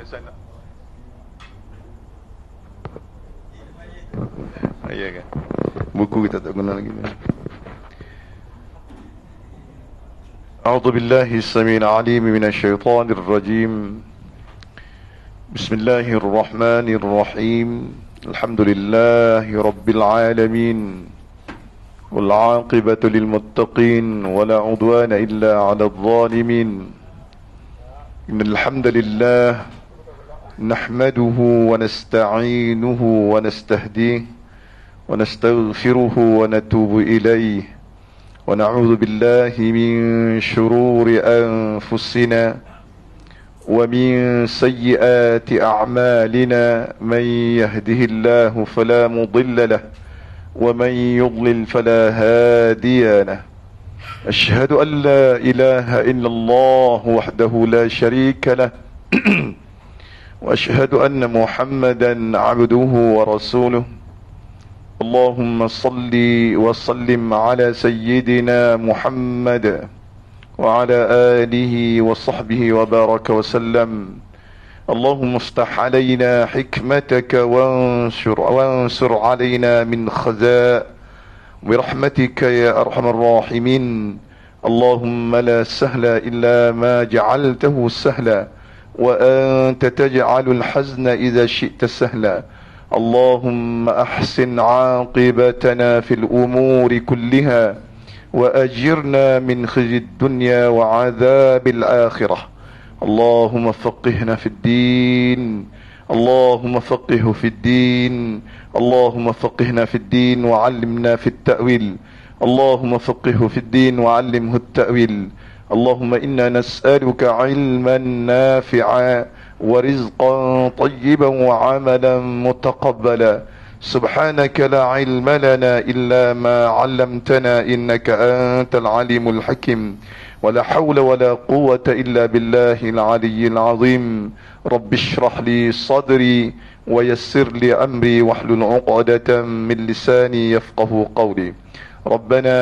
saya nak. Ya kan. Buku kita tak guna lagi. A'udzu billahi as-sami'il 'alim minasy syaithanir rajim. Bismillahir rahmanir rahim. Alhamdulillahi rabbil alamin. Wal 'aqibatu lil muttaqin wa la 'udwana illa 'alal zalimin. Innal hamdalillah nahmaduhu wa nasta'inuhu wa nastahdihi wa nastaghfiruhu wa natubu ilayhi wa na'udzu billahi min shururi anfusina wa min sayyiati a'malina man yahdihillahu fala mudilla lahu wa man yudlil fala hadiya lahu. Ashhadu an la ilaha illallah wahdahu la sharika lahu wa ashhadu anna Muhammadan 'abduhu wa rasuluhu. Allahumma salli wa sallim ala sayyidina Muhammad wa ala alihi wa sahbihi wa baraka wa sallam. Allahumma iftah alayna hikmataka wansur alayna min khaza' برحمتك يا أرحم الراحمين. اللهم لا سهل إلا ما جعلته سهلا وأنت تجعل الحزن إذا شئت سهلا. اللهم أحسن عاقبتنا في الأمور كلها وأجرنا من خزي الدنيا وعذاب الآخرة. اللهم فقهنا في الدين. اللهم فقهه في الدين. اللهم فقهنا في الدين وعلمنا في التأويل. اللهم فقهه في الدين وعلمه التأويل. اللهم إنا نسألك علما نافعا ورزقا طيبا وعملا متقبلا. سبحانك لا علم لنا إلا ما علمتنا إنك أنت العليم الحكيم. ولا حول ولا قوة إلا بالله العلي العظيم. رب اشرح لي صدري ويسر لي أمري واحلل عقدة من لساني يفقه قولي. ربنا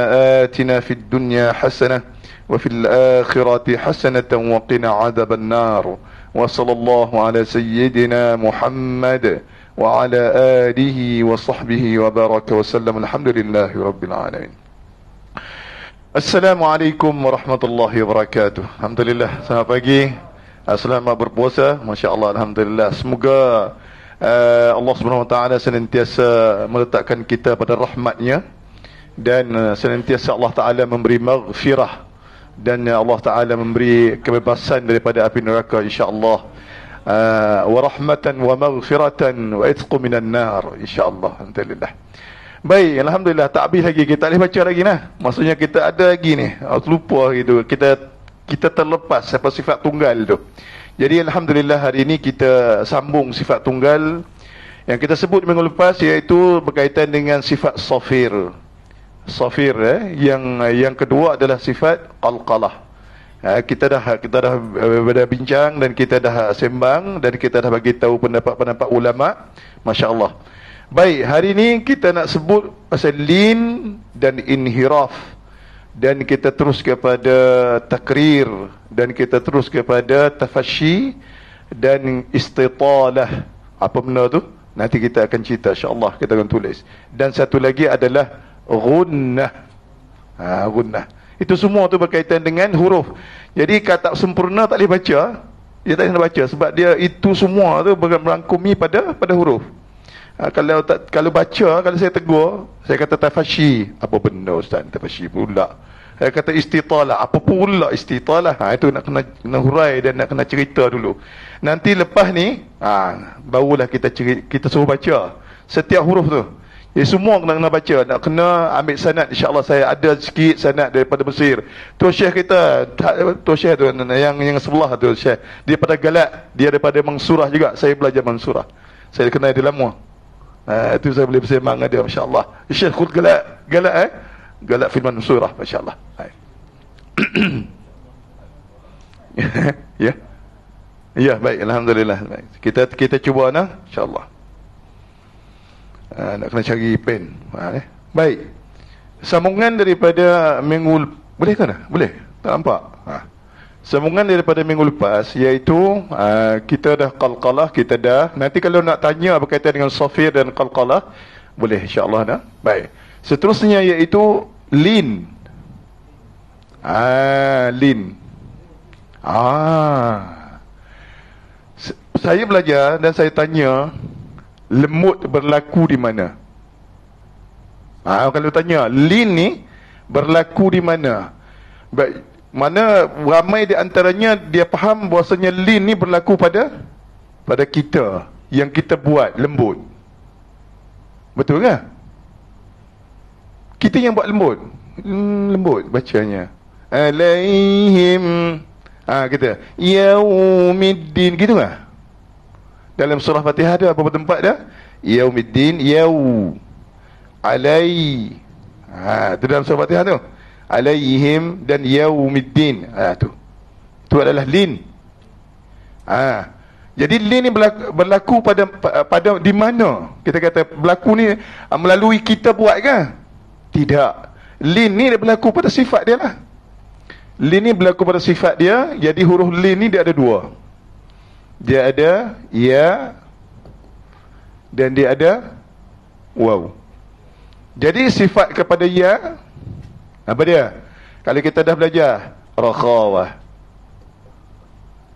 آتنا في الدنيا حسنة وفي الآخرة حسنة وقنا عذاب النار. وصلى الله على سيدنا محمد وعلى آله وصحبه وبارك وسلم. الحمد لله رب العالمين. Assalamualaikum warahmatullahi wabarakatuh. Alhamdulillah, selamat pagi. Selamat berpuasa. Masya Allah, Alhamdulillah. Semoga Allah Subhanahu Wa Taala senantiasa meletakkan kita pada rahmatnya dan senantiasa Allah Taala memberi maghfirah dan Allah Taala memberi kebebasan daripada api neraka insya-Allah. Wa rahmatan wa maghfiratan wa itqu minan nar insya-Allah. Alhamdulillah. Baik, Alhamdulillah, tak habis lagi, kita boleh baca lagi nah. Maksudnya kita ada lagi ni, lupa gitu. Kita terlepas sifat tunggal tu. Jadi Alhamdulillah hari ini kita sambung sifat tunggal yang kita sebut minggu lepas, iaitu berkaitan dengan sifat safir. Safir yang kedua adalah sifat qalqalah. Kita dah bincang dan kita dah sembang dan kita dah bagi tahu pendapat-pendapat ulama. Masya-Allah. Baik, hari ini kita nak sebut pasal lin dan inhiraf. Dan kita terus kepada takrir. Dan kita terus kepada tafashi dan istitalah. Apa benda tu? Nanti kita akan cerita, insya-Allah kita akan tulis. Dan satu lagi adalah gunnah. Gunnah. Itu semua tu berkaitan dengan huruf. Jadi kata sempurna tak boleh baca. Dia tak boleh baca sebab dia itu semua tu merangkumi pada huruf. Kalau baca, kalau saya tegur, saya kata tafashi, apa benda ustaz tafashi pula. Saya kata istitalah, apa pula istitalah. Itu nak kena hurai dan nak kena cerita dulu. Nanti lepas ni, barulah kita suruh baca setiap huruf tu. Jadi semua kena baca, nak kena ambil sanad. InsyaAllah saya ada sikit sanad daripada Mesir. Tu Syekh kita, tu Syekh tu yang sebelah tu Syekh, dia pada Galak, dia daripada Mansurah juga. Saya belajar Mansurah, saya kenal dia lama. Itu saya boleh bersembang dengan dia, masya-Allah. Syekhul Galak, Galak fil Mansurah, masya-Allah. Ya. Ya, baik, alhamdulillah. Baik. Kita cuba insya-Allah. Nak kena cari pen. Baik. Sambungan daripada minggu, boleh ke tak? Boleh. Tak nampak. Sambungan daripada minggu lepas, iaitu kita dah qalqalah, kita dah. Nanti kalau nak tanya berkaitan dengan safir dan qalqalah, boleh insya-Allah dah. Baik. Seterusnya iaitu lin. Lin. Saya belajar dan saya tanya, lemut berlaku di mana? Kalau tanya, lin ni berlaku di mana? Baik. Mana ramai di antaranya dia faham bahawasanya lin ni berlaku pada kita yang kita buat lembut. Betul ke? Kita yang buat lembut. Lembut bacanya. Alaihim kita yaumiddin, gitu ke? Dalam surah Fatihah ada beberapa tempat dah. Yaumiddin, alai. Itu dalam surah Fatihah tu. Alaihim dan yaumiddin. Tu adalah lin. Jadi lin ni berlaku pada di mana? Kita kata berlaku ni melalui kita buat ke? Tidak. Lin ni dia berlaku pada sifat dia lah. Lin ni berlaku pada sifat dia. Jadi huruf lin ni dia ada dua. Dia ada ya dan dia ada waw. Jadi sifat kepada ya apa dia? Kalau kita dah belajar rakhawah.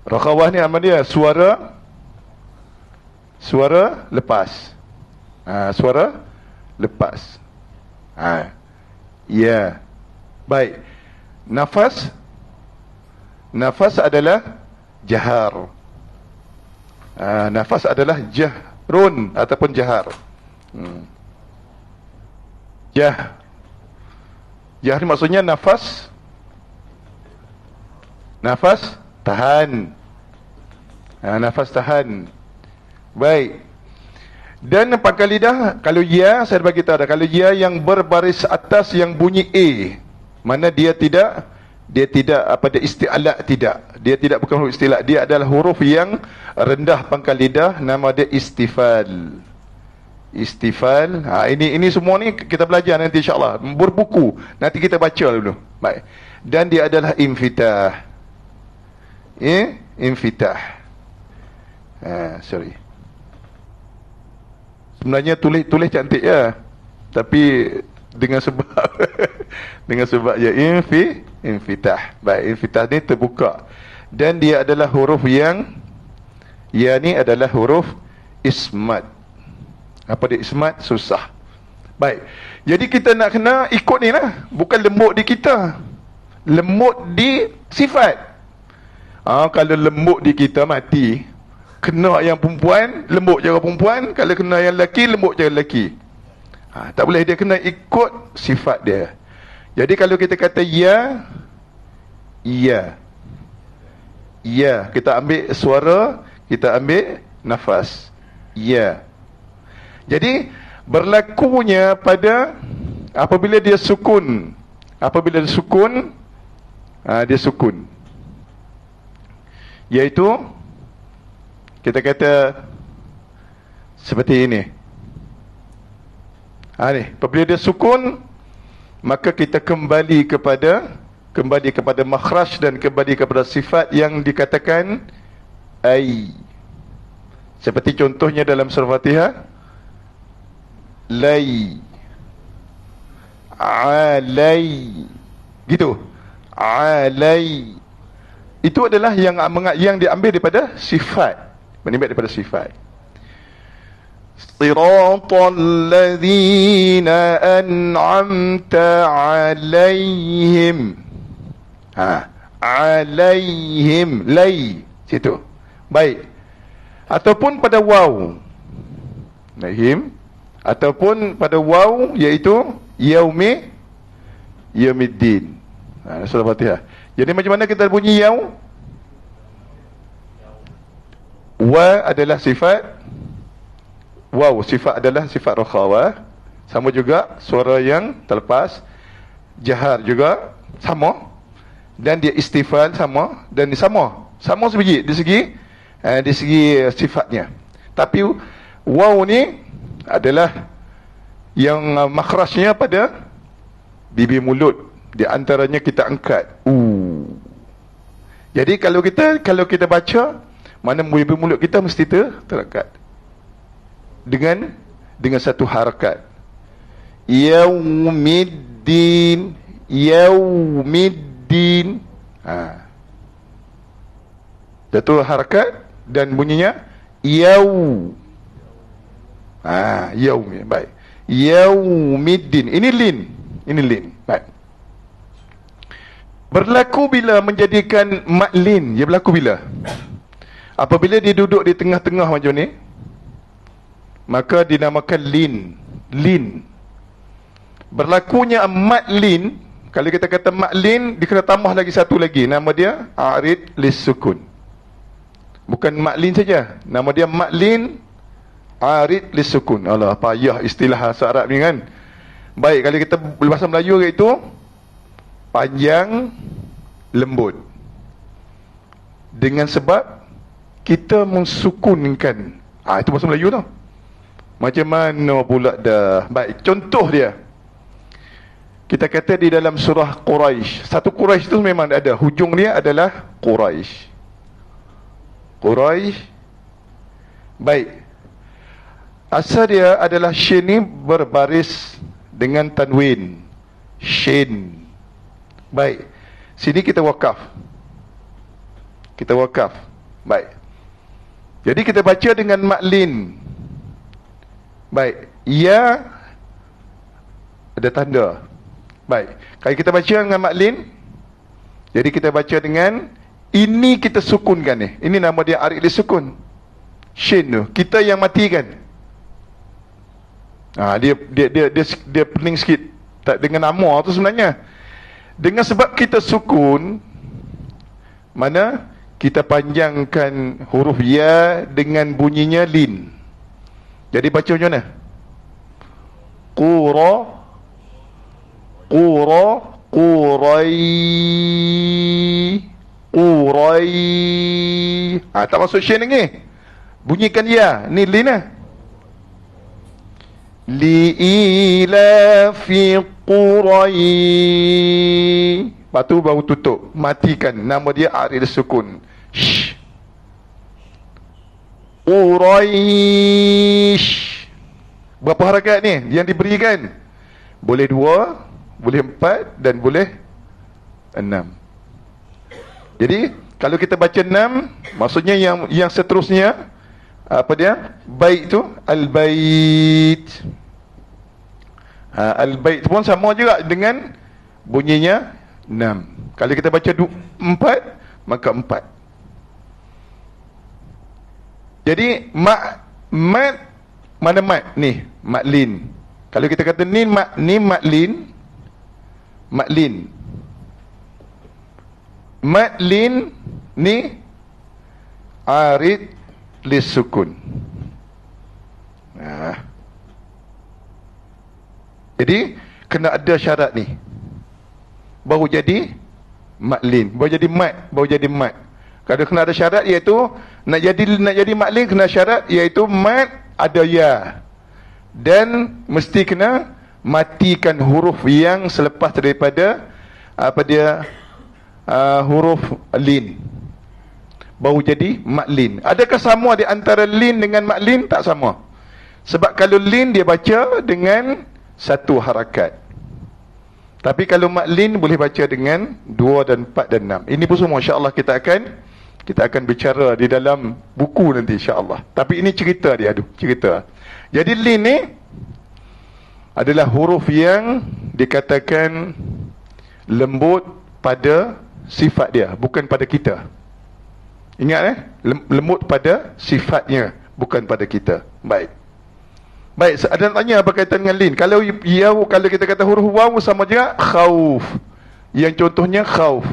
Rakhawah ni apa dia? Suara lepas. Suara lepas. Ya. Baik. Nafas adalah jahar. Nafas adalah jahrun ataupun jahar. Jahar maksudnya nafas tahan. Nafas tahan. Baik. Dan pangkal lidah, kalau ya, saya bagi tahu dah, kalau ya yang berbaris atas yang bunyi A, mana dia tidak dia isti'la, tidak. Dia tidak bukan huruf isti'la, dia adalah huruf yang rendah pangkal lidah, nama dia istifal. Istifal. Ini semua ni kita belajar nanti insya-Allah. Berbuku. Nanti kita baca dulu. Baik. Dan dia adalah infitah. Infitah. Sorry. Sebenarnya tulis cantik ya. Tapi dengan sebab ya infitah. Baik, infitah ni terbuka. Dan dia adalah huruf yang ni adalah huruf ismat. Apa dia ismat? Susah. Baik. Jadi kita nak kena ikut ni lah. Bukan lembut di kita. Lembut di sifat. Kalau lembut di kita mati. Kena yang perempuan, lembut cara perempuan. Kalau kena yang lelaki, lembut cara lelaki. Tak boleh, dia kena ikut sifat dia. Jadi kalau kita kata ya, kita ambil suara, kita ambil nafas. Ya. Jadi berlakunya pada apabila dia sukun. Apabila dia sukun, dia sukun. Iaitu kita kata seperti ini. Ni, apabila dia sukun, maka kita kembali kepada makhraj dan kembali kepada sifat yang dikatakan ai. Seperti contohnya dalam surah Fatihah, alai, gitu. Alai itu adalah yang diambil daripada sifat, daripada sifat. Siratal ladzina an'amta alaihim. Alaihim, lai situ. Baik. Ataupun pada waw, alaihim, ataupun pada waw, iaitu yaumiddin. Surah Fatihah. Jadi macam mana kita bunyi yaw? Wa adalah sifat, waw sifat adalah sifat rakhawah. Sama juga suara yang terlepas. Jahar juga sama. Dan dia istifal sama. Dan sama sebiji di segi sifatnya. Tapi waw ni adalah yang makhrajnya pada bibir mulut. Di antaranya kita angkat Jadi kalau kita baca, mana mulut kita mesti terangkat dengan satu harakat. Yaumiddin, yaumiddin. Satu harakat dan bunyinya yau. Yaum. Baik. Yaumiddin. Ini lin. Baik. Berlaku bila menjadikan maklin. Dia berlaku bila? Apabila dia duduk di tengah-tengah macam ni, maka dinamakan lin. Berlakunya maklin, kalau kita kata maklin, dia kena tambah lagi satu lagi. Nama dia arid lissukun. Bukan maklin saja. Nama dia maklin arid lissukun. Alah, payah istilah bahasa Arab ni kan. Baik, kalau kita bahasa Melayu iaitu panjang, lembut. Dengan sebab kita mensukunkan. Itu bahasa Melayu tau. Macam mana pula dah. Baik, contoh dia. Kita kata di dalam surah Quraisy. Satu Quraisy tu memang ada. Hujung dia adalah Quraisy. Baik. Asal dia adalah shin ni berbaris dengan tanwin. Shin. Baik. Sini kita wakaf. Baik. Jadi kita baca dengan maklin. Baik. Ya ada tanda. Baik. Kalau kita baca dengan maklin, jadi kita baca dengan ini, kita sukunkan ni. Ini nama dia arid lisukun. Shin tu. Kita yang matikan. Dia pening sikit. Tak dengan nama tu sebenarnya. Dengan sebab kita sukun, mana kita panjangkan huruf ya dengan bunyinya lin. Jadi baca macam mana? Qurai. Tak masuk syin lagi. Bunyikan ya. Ni lin lah. Li'ilafi Qurai. Lepas tu baru tutup. Matikan. Nama dia arid sukun. Quraish. Berapa harakat ni yang diberikan? Boleh 2, boleh 4 dan boleh 6. Jadi kalau kita baca 6, maksudnya yang seterusnya apa dia? Bait tu al-bait. Al-bait pun sama juga dengan bunyinya 6. Kalau kita baca 4, maka 4. Jadi mat mana mat ni? Maklin. Kalau kita kata ni maklin. Maklin ni arid lisukun. Jadi kena ada syarat ni. Baru jadi maklin, baru jadi mat. Kalau kena ada syarat, iaitu nak jadi maklin kena syarat, iaitu mat ada ya. Dan mesti kena matikan huruf yang selepas daripada huruf lin. Baru jadi maklin. Adakah sama di antara lin dengan maklin? Tak sama. Sebab kalau lin dia baca dengan satu harakat. Tapi kalau maklin boleh baca dengan 2 dan 4 dan 6. Ini pun semua insya-Allah kita akan bicara di dalam buku nanti insya-Allah. Tapi ini cerita dia, cerita. Jadi lin ni adalah huruf yang dikatakan lembut pada sifat dia, bukan pada kita. Ingat lembut pada sifatnya, bukan pada kita. Baik, ada nak tanya apa kaitan dengan lin? Kalau kita kata huruf waw sama juga khauf. Yang contohnya khauf.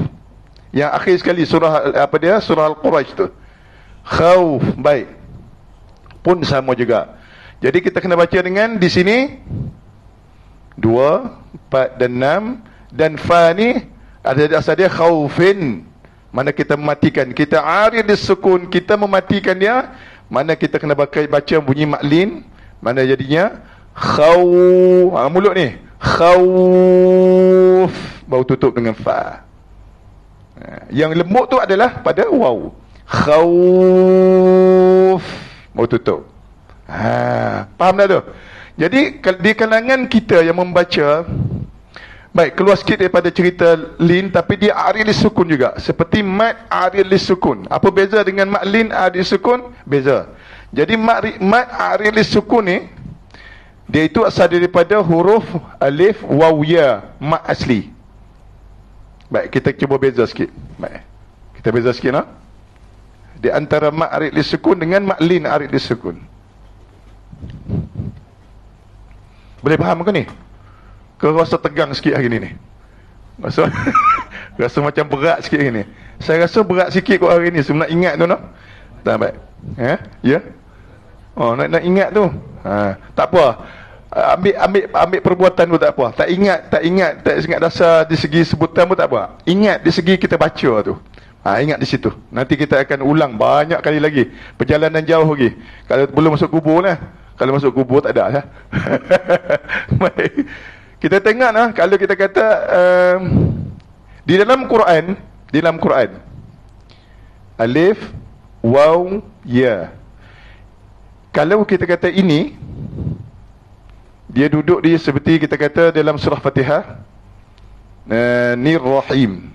Yang akhir sekali surah surah Al-Quraisy tu. Khauf. Baik. Pun sama juga. Jadi kita kena baca dengan di sini 2, 4 dan 6, dan fa ni ada asal dia khaufin. Mana kita mematikan. Kita arid sukun, kita mematikan dia. Mana kita kena baca bunyi maklin. Mana jadinya khauf. Mulut ni khauf, baru tutup dengan fa. Yang lembut tu adalah pada waw. Khauf, mau tutup. Faham dah tu? Jadi di kalangan kita yang membaca, baik, keluar sikit daripada cerita lin, tapi dia arid sukun juga, seperti mat arid sukun. Apa beza dengan mat lin arid sukun? Beza. Jadi mat arid sukun ni, dia itu asal daripada huruf alif waw ya, mat asli. Baik, kita cuba beza sikit. Baik, kita beza sikit lah. Di antara mat arid sukun dengan mat lin arid sukun. Boleh faham ke ni? Kau rasa tegang sikit hari ni? Rasa macam berat sikit hari ni. Saya rasa berat sikit kot hari ni. Sebab nak ingat tu, no? Tak baik. Ya? Oh, nak ingat tu. Tak apa. Ambil perbuatan tu tak apa. Tak ingat dasar di segi sebutan pun tak apa. Ingat di segi kita baca tu. Ingat di situ. Nanti kita akan ulang banyak kali lagi. Perjalanan jauh lagi. Kalau belum masuk kubur lah. Kalau masuk kubur tak ada lah. Baik. Kita tengok lah, kalau kita kata di dalam Quran, alif, waw, ya. Kalau kita kata ini, dia duduk di seperti kita kata dalam surah Fatihah, ni Rahim,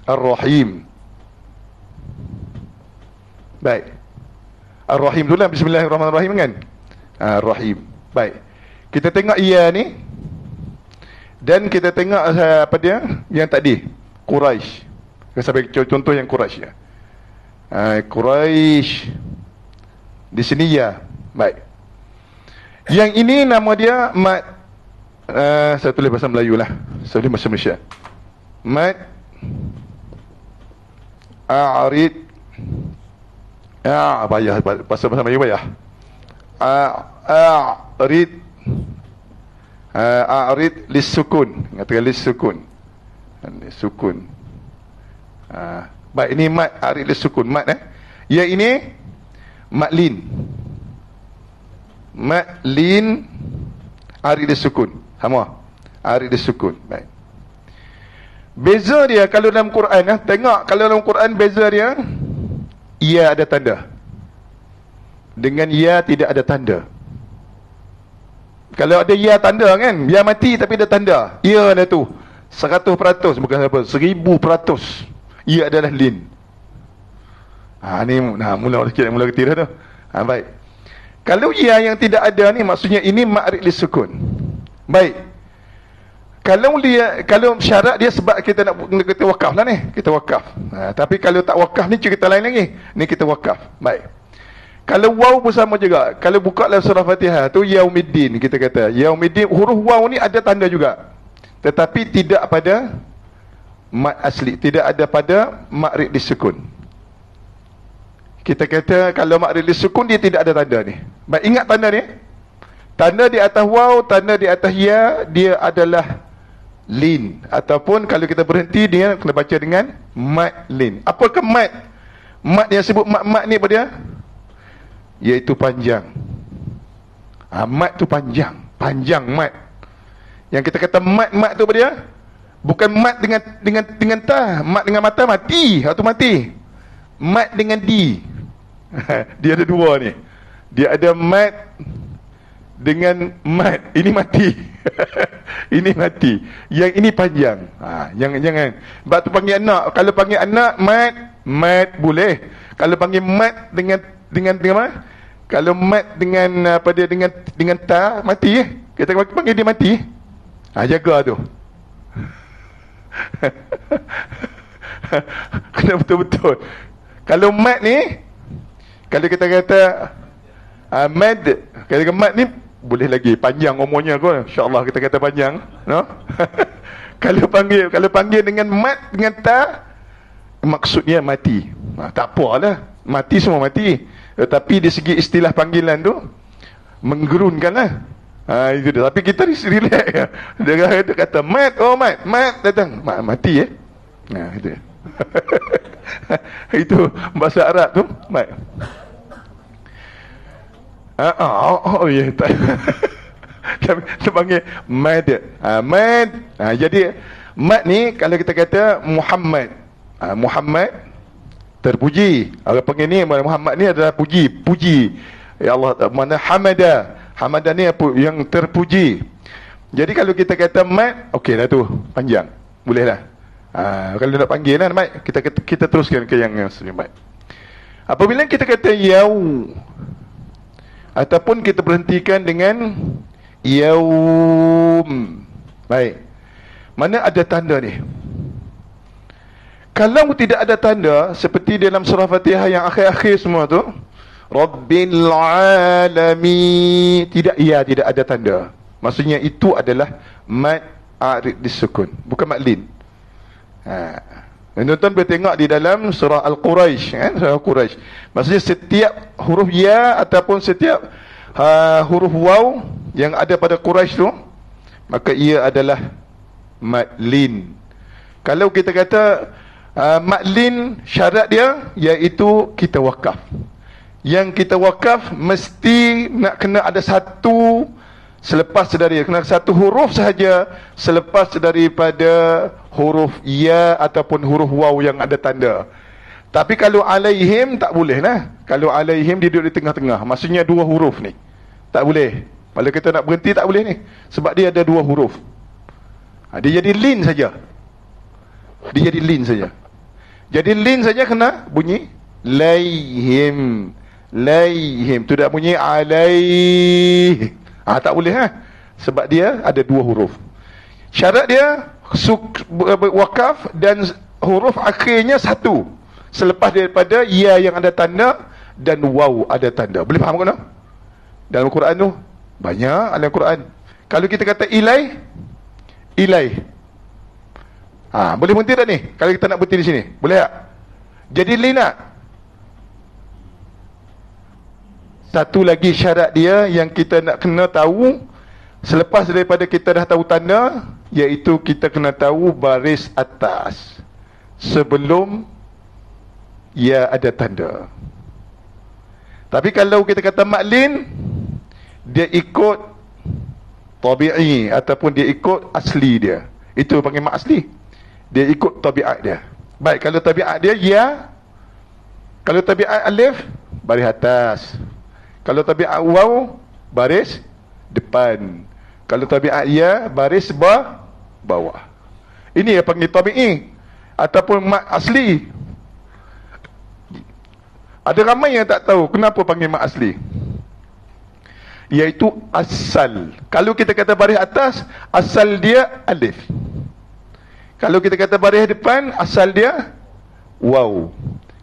Ar-Rahim. Baik. Ar-Rahim dulu lah, Bismillahirrahmanirrahim kan? Ar-Rahim. Baik. Kita tengok ia ni, dan kita tengok apa dia yang tadi, Quraisy. Saya bagi contoh yang Quraisy ya. Quraisy di sini ya. Baik. Yang ini nama dia mat, saya tulis bahasa Melayu lah, saya tulis bahasa Malaysia. Mat a'rid, payah bahasa Melayu payah. A'rid, a'rid lisukun, katakan lisukun, sukun. Baik, ini mat a'rid lisukun, mat yang ini mat lin, mat lin a'rid lisukun, sama a'rid lisukun. Baik, beza dia kalau dalam Quran tengok, kalau dalam Quran beza dia, ia ada tanda dengan ia tidak ada tanda. Kalau ada ya tanda kan, ya mati tapi ada tanda, ya ada tu 100%, bukan apa, 1000%, ia adalah lin. Ni mula keti dah tu. Baik. Kalau ya yang tidak ada ni, maksudnya ini ma'rid lisukun. Baik. Kalau syarat dia sebab kita nak kita wakaf lah ni, kita wakaf. Tapi kalau tak wakaf ni cerita lain lagi. Ni kita wakaf. Baik. Kalau waw pun sama juga. Kalau buka dalam surah Fatihah tu Yaumiddin, kita kata Yaumiddin, huruf waw ni ada tanda juga, tetapi tidak pada mat asli, tidak ada pada ma'rid disukun. Kita kata kalau ma'rid disukun dia tidak ada tanda ni. Baik, ingat tanda ni. Tanda di atas waw, tanda di atas ya, dia adalah lin. Ataupun kalau kita berhenti, dia kena baca dengan mat lin. Apakah mat? Mat yang sebut mat ni apa dia? Iaitu panjang. Mat tu panjang, panjang mat. Yang kita kata mat tu apa dia? Bukan mat dengan ta, mat dengan mata mati, atau mati. Mat dengan di. Dia ada dua ni. Dia ada mat dengan mat. Ini mati. Ini mati. Yang ini panjang. Jangan. Sebab tu panggil anak. Kalau panggil anak mat boleh. Kalau panggil mat dengan apa? Kalau mat dengan apa dia, dengan ta, mati kita panggil dia mati. Jaga tu. Kena betul-betul. Kalau mat ni, kalau kita kata mad, kalau mat ni boleh lagi panjang umurnya kot, insya-Allah kita kata panjang, no? Kalau panggil dengan mat dengan ta, maksudnya mati. Tak apalah, mati semua mati. Tetapi di segi istilah panggilan tu menggerunkan lah. Itu dia. Tapi kita relax ya. Dia kata mat, mat datang, mati itu. Itu bahasa Arab tu mat. Ya, kita panggil mad. Mad. Jadi mat ni kalau kita kata Muhammad, Muhammad terpuji. Orang panggil ni Muhammad ni adalah puji. Ya Allah, mana hamada. Hamada ni apa? Yang terpuji. Jadi kalau kita kata mat, okey dah tu, panjang. Boleh lah. Kalau nak panggil lah mat, kita teruskan ke yang mat. Apabila kita kata yau, ataupun kita berhentikan dengan yaum. Baik. Mana ada tanda ni? Kalau tidak ada tanda, seperti dalam surah Fatihah yang akhir-akhir semua tu, Rabbil alamin, tidak ada tanda. Maksudnya itu adalah mad arid disukun, bukan mad lin. Tuan-tuan boleh tengok di dalam surah Al-Quraisy, surah Quraisy. Maksudnya setiap huruf ya ataupun setiap huruf waw yang ada pada Quraisy tu, maka ia adalah mad lin. Kalau kita kata mad lin, syarat dia iaitu kita wakaf. Yang kita wakaf mesti nak kena ada satu selepas dari kena satu huruf sahaja selepas daripada huruf ya ataupun huruf waw yang ada tanda. Tapi kalau alaihim tak boleh lah. Kalau alaihim dia duduk di tengah-tengah, maksudnya dua huruf ni tak boleh. Kalau kita nak berhenti tak boleh ni, sebab dia ada dua huruf. Dia jadi lin saja. Dia jadi lin saja. Jadi lin saja kena bunyi laihim. Laihim tu tak bunyi alaih. Tak boleh sebab dia ada dua huruf. Syarat dia wakaf dan huruf akhirnya satu selepas daripada ya yang ada tanda dan waw ada tanda. Boleh faham kan? Dalam Al-Quran tu banyak dalam Al-Quran. Kalau kita kata ilai, boleh berhenti tak ni? Kalau kita nak berhenti di sini, boleh tak? Jadi lina. Satu lagi syarat dia yang kita nak kena tahu selepas daripada kita dah tahu tanda, iaitu kita kena tahu baris atas sebelum ia ada tanda. Tapi kalau kita kata maklin, dia ikut tabi'i ataupun dia ikut asli dia. Itu panggil mak asli. Dia ikut tabiat dia. Baik, kalau tabiat dia ya. Kalau tabiat alif, baris atas. Kalau tabiat waw, baris depan. Kalau tabiat ya, baris bawah. Ini yang panggil tabi'i ataupun mak asli. Ada ramai yang tak tahu kenapa panggil mak asli, iaitu asal. Kalau kita kata baris atas, asal dia alif. Kalau kita kata baris depan, asal dia waw.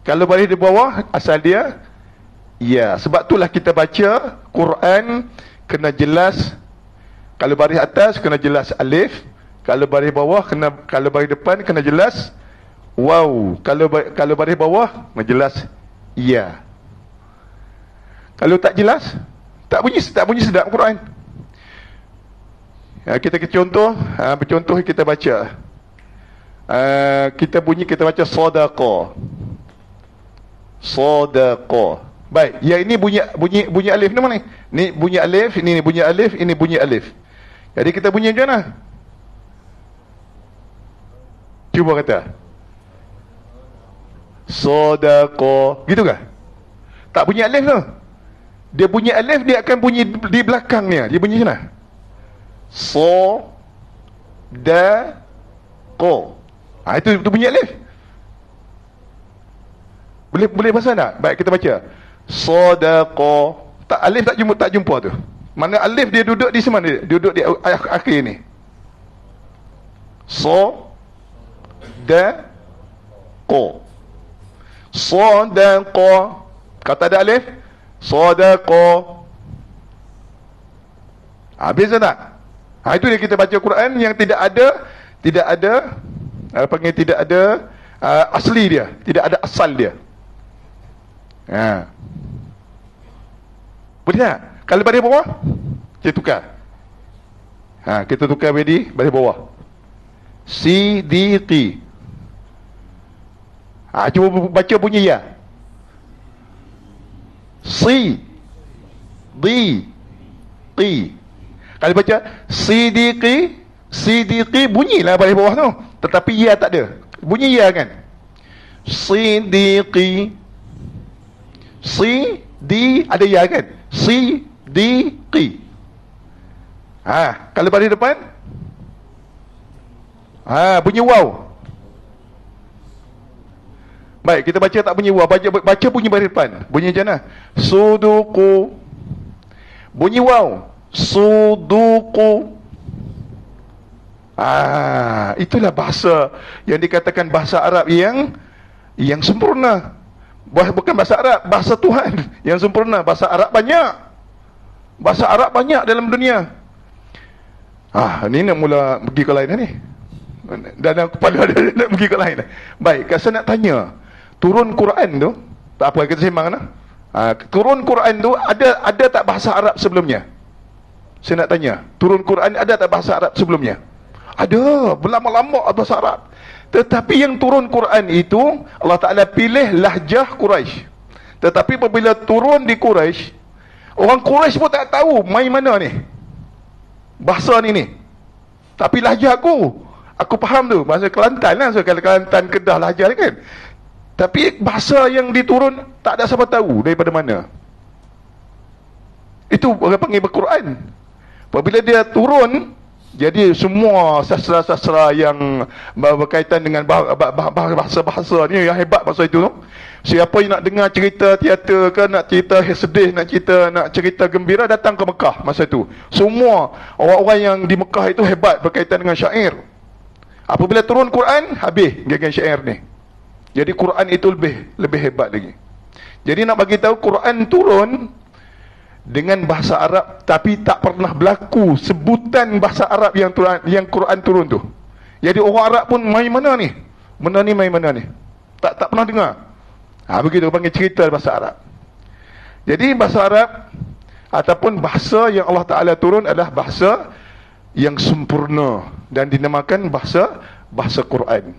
Kalau baris di bawah, asal dia ya. Sebab itulah kita baca Quran kena jelas. Kalau baris atas kena jelas alif, kalau baris bawah kalau baris depan kena jelas waw. Kalau baris bawah kena jelas ya. Kalau tak jelas, tak bunyi sedap Quran. Kita contoh, bercontoh kita baca. Kita baca Sadaqah. Baik, yang ini bunyi alif ni mana ni? Ni bunyi alif, ini bunyi alif, ini bunyi alif. Jadi kita bunyi macam mana? Cuba kata. Sadaqah. Gitu kah? Tak bunyi alif tu. Dia bunyi alif, dia akan bunyi di belakangnya. Dia bunyi macam mana? Sadaqah. Itu bunyi alif. Boleh bahasa tak? Baik, kita baca Sadaqah. Tak, alif tak jumpa tu. Mana alif dia duduk di mana dia? Duduk di akhir ni. Sadaqah. Kata ada alif, Sadaqah. Beza tak? Itu dia kita baca Quran yang tidak ada panggil tidak ada asli dia, tidak ada asal dia. Boleh tak? Kalau baris bawah, kita tukar. Kita tukar baris bawah. Sidiqi. Cuba baca bunyi ya. Sidiqi. Kalau baca Sidiqi bunyilah baris bawah tu, tetapi ya tak ada. Bunyi ya kan? Sidiqi. Si-di, ada ya kan? Sidiqi. Kalau baris depan, bunyi waw. Baik, kita baca tak bunyi waw, baca bunyi baris depan. Bunyi macam mana? Suduku. Bunyi waw. Suduku. Itulah bahasa yang dikatakan bahasa Arab yang sempurna. Bukan bahasa Arab, bahasa Tuhan yang sempurna. Bahasa Arab banyak. Bahasa Arab banyak dalam dunia. Ni nak mula pergi ke lain ni. Dan kepala dia nak pergi ke lain. Baik, saya nak tanya, turun Quran tu, tak apa kita sembang lah. Turun Quran tu ada tak bahasa Arab sebelumnya? Saya nak tanya, turun Quran ada tak bahasa Arab sebelumnya? Ada, berlama-lama bahasa Arab. Tetapi yang turun Quran itu Allah Ta'ala pilih lahjah Quraisy. Tetapi apabila turun di Quraisy, orang Quraisy pun tak tahu main mana ni bahasa ni. Tapi lahjah aku faham tu, bahasa Kelantan lah. So, kalau Kelantan, Kedah lahjah ni kan. Tapi bahasa yang diturun tak ada siapa tahu daripada mana. Itu orang panggil Al-Quran. Apabila dia turun, jadi semua sastra-sastra yang berkaitan dengan bahasa-bahasa ni yang hebat bahasa itu tu. Siapa yang nak dengar cerita teater ke, nak cerita sedih, nak cerita gembira, datang ke Mekah masa itu. Semua orang-orang yang di Mekah itu hebat berkaitan dengan syair. Apabila turun Quran, habis dengan syair ni. Jadi Quran itu lebih hebat lagi. Jadi nak bagi tahu, Quran turun dengan bahasa Arab, tapi tak pernah berlaku sebutan bahasa Arab yang Quran turun tu. Jadi orang Arab pun main mana ni? Main mana ni? Tak pernah dengar. Begitu panggil cerita bahasa Arab. Jadi bahasa Arab ataupun bahasa yang Allah Ta'ala turun adalah bahasa yang sempurna dan dinamakan bahasa Quran.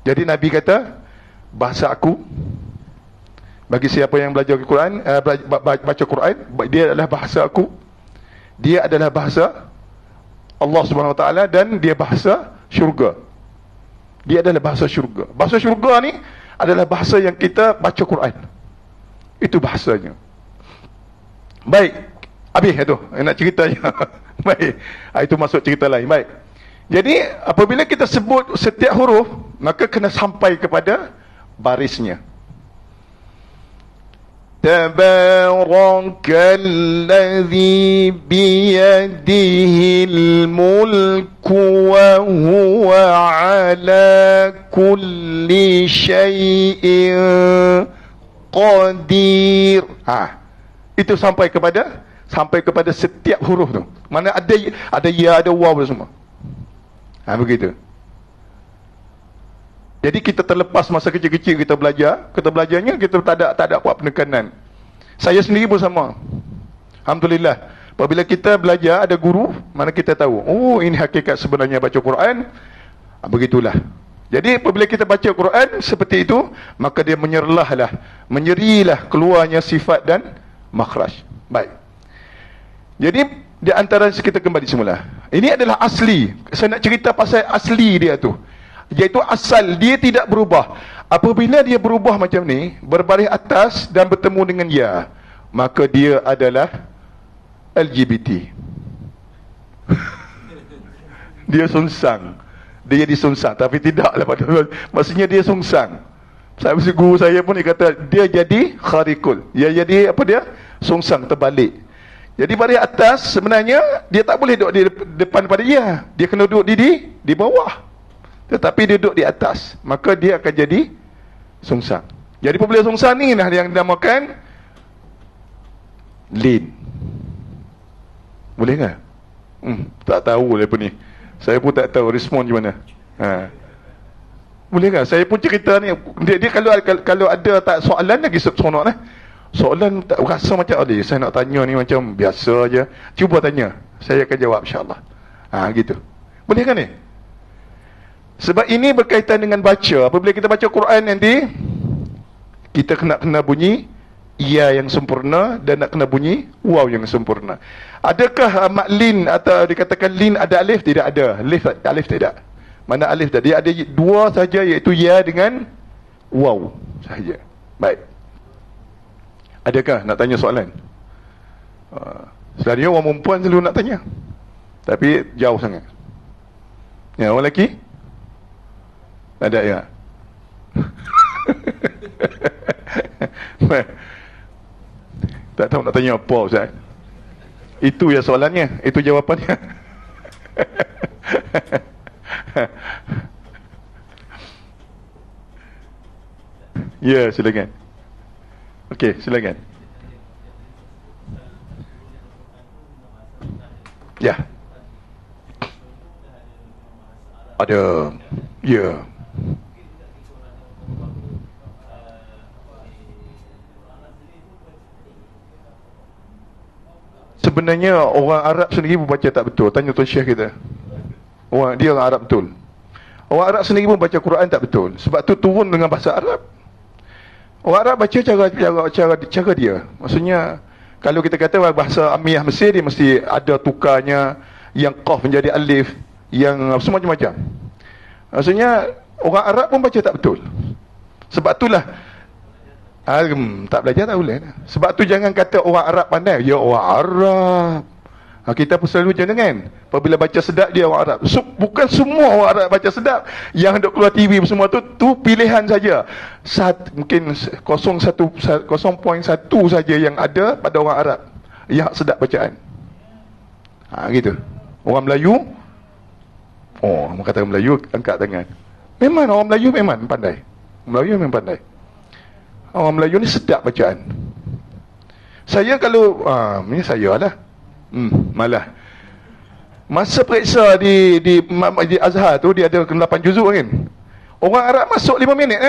Jadi Nabi kata, bahasa aku, bagi siapa yang belajar Quran, baca Quran, dia adalah bahasa aku, dia adalah bahasa Allah Subhanahu Wa Taala, dan dia bahasa syurga. Dia adalah bahasa syurga. Bahasa syurga ni adalah bahasa yang kita baca Quran. Itu bahasanya. Baik, habis itu nak ceritanya. Baik, itu masuk cerita lain. Baik. Jadi apabila kita sebut setiap huruf, maka kena sampai kepada barisnya. Tabarakalladzi biyadihil mulku wa huwa ala kulli syai'in qadir. Itu sampai kepada setiap huruf tu. Mana ada ya, ada waw semua. Begitu. Jadi kita terlepas masa kecil-kecil kita belajarnya kita tak ada buat penekanan. Saya sendiri pun sama. Alhamdulillah. Apabila kita belajar ada guru, mana kita tahu, ini hakikat sebenarnya baca Quran. Begitulah. Jadi apabila kita baca Quran seperti itu, maka dia menyerilah keluarnya sifat dan makhraj. Baik. Jadi di antara kita kembali semula. Ini adalah asli. Saya nak cerita pasal asli dia tu. Iaitu asal dia tidak berubah. Apabila dia berubah macam ni, berbaris atas dan bertemu dengan ya, maka dia adalah LGBT. Dia sungsang. Dia jadi sungsang, tapi tidaklah pada maksudnya dia sungsang. Guru saya pun dia kata dia jadi kharikul. Dia jadi apa dia? Sungsang, terbalik. Jadi baris atas sebenarnya dia tak boleh duduk di depan pada ya. Dia kena duduk di bawah. Tetapi dia duduk di atas, maka dia akan jadi sungsang. Jadi apabila sungsang ni lah yang dinamakan lin. Boleh tak? Tak tahu lepas ni. Saya pun tak tahu respon macam mana. Boleh tak? Saya pun cerita ni. Dia kalau ada tak soalan lagi seronok lah. Soalan tak rasa macam saya nak tanya ni macam biasa aja. Cuba tanya, saya akan jawab insya-Allah. Gitu. Boleh kan ni? Sebab ini berkaitan dengan baca. Apabila kita baca Quran nanti, kita kena bunyi ya yang sempurna dan nak kena bunyi waw yang sempurna. Adakah maklin atau dikatakan lin ada alif? Tidak ada. Alif tidak. Mana alif tadi? Dia ada dua saja, iaitu ya dengan Waw sahaja. Baik. Adakah nak tanya soalan? Selalunya orang perempuan selalu nak tanya, tapi jauh sangat. Ya, orang lelaki? Ada ya? Tak tahu nak tanya apa, Ustaz. Itu ya soalannya, itu jawapannya. Ya, silakan. Okey, silakan. Ya. Ada. Ya. Sebenarnya orang Arab sendiri pun baca tak betul. Tanya Tuan Syekh kita. Dia orang Arab betul. Orang Arab sendiri pun baca Quran tak betul. Sebab tu turun dengan bahasa Arab. Orang Arab baca cara dia. Maksudnya kalau kita kata bahasa Amiyah Mesir, dia mesti ada tukarnya, yang qaf menjadi alif, yang semua macam-macam. Maksudnya orang Arab pun baca tak betul. Sebab itulah tak belajar tak boleh. Sebab tu jangan kata orang Arab pandai. Ya, orang Arab. Kita pun selalu macam kan. Apabila baca sedap, dia orang Arab. Bukan semua orang Arab baca sedap. Yang duk keluar TV semua tu pilihan saja. Mungkin 0.1 saja yang ada pada orang Arab yang sedap bacaan. Gitu. Orang Melayu, orang kata Melayu angkat tangan. Memang orang Melayu memang pandai. Melayu memang pandai. Orang Melayu ni sedap bacaan. Saya kalau ini saya lah. Malah masa periksa di Azhar tu, dia ada 8 juzuk kan. Orang Arab masuk 5 minit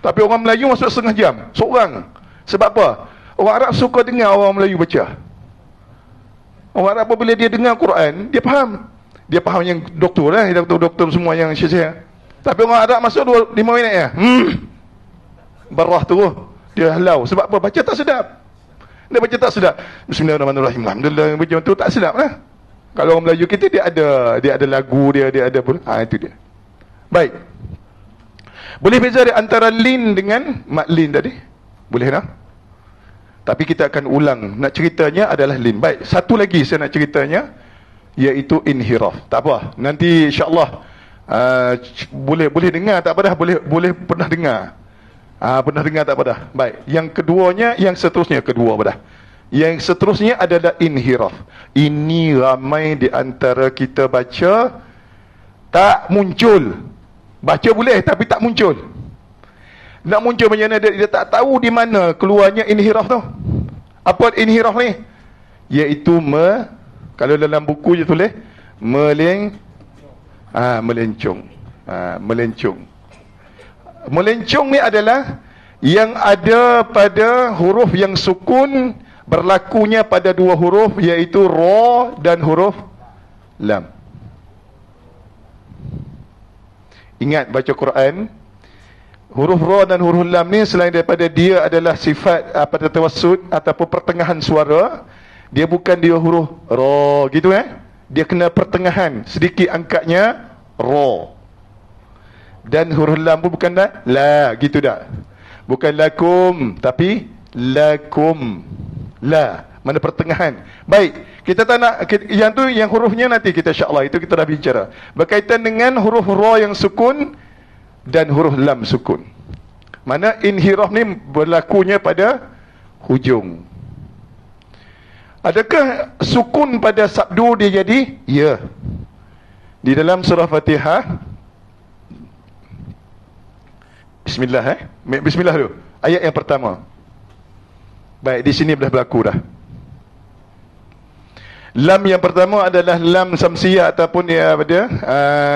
tapi orang Melayu masuk setengah jam seorang. Sebab apa? Orang Arab suka dengar orang Melayu baca. Orang Arab apabila dia dengar Quran, dia faham. Dia faham yang doktor lah, doktor semua yang syekh. Tapi orang Arab masuk 5 minit barah tu dia halau. Sebab apa? Baca tak sedap. Dia baca tak sedap. Bismillahirrahmanirrahim. Alhamdulillah, baca tu tak sedap lah. Kalau orang Melayu kita, dia ada lagu dia ada pun. Itu dia. Baik. Boleh beza antara lin dengan maklin tadi? Boleh tak? Tapi kita akan ulang. Nak ceritanya adalah lin. Baik, satu lagi saya nak ceritanya, iaitu inhiraf. Tak apa, nanti insya-Allah boleh dengar tak apa dah, boleh pernah dengar. Pernah dengar tak apa dah. Baik, yang keduanya, yang seterusnya kedua apa dah. Yang seterusnya adalah inhiraf. Ini ramai di antara kita baca tak muncul. Baca boleh tapi tak muncul. Nak muncul macam mana, dia tak tahu di mana keluarnya inhiraf tu. Apa inhiraf ni? Iaitu kalau dalam buku je tulis melencong. Melencong ni adalah yang ada pada huruf yang sukun, berlakunya pada 2 huruf, iaitu ra dan huruf lam. Ingat baca Quran, huruf ra dan huruf lam ni selain daripada dia adalah sifat pada tawassut ataupun pertengahan suara, dia bukan dia huruf ra gitu dia kena pertengahan, sedikit angkatnya ra. Dan huruf lam pun bukan la gitu dah. Bukan lakum tapi lakum. La, mana pertengahan. Baik, kita tak nak yang tu, yang hurufnya nanti kita insya-Allah itu kita dah bicara. Berkaitan dengan huruf ra yang sukun dan huruf lam sukun. Mana inhiraf ni berlakunya pada hujung. Adakah sukun pada sabdu dia jadi? Ya. Di dalam surah Fatihah, Bismillah Bismillah dulu. Ayat yang pertama. Baik, di sini dah berlaku dah. Lam yang pertama adalah lam samsiyah ataupun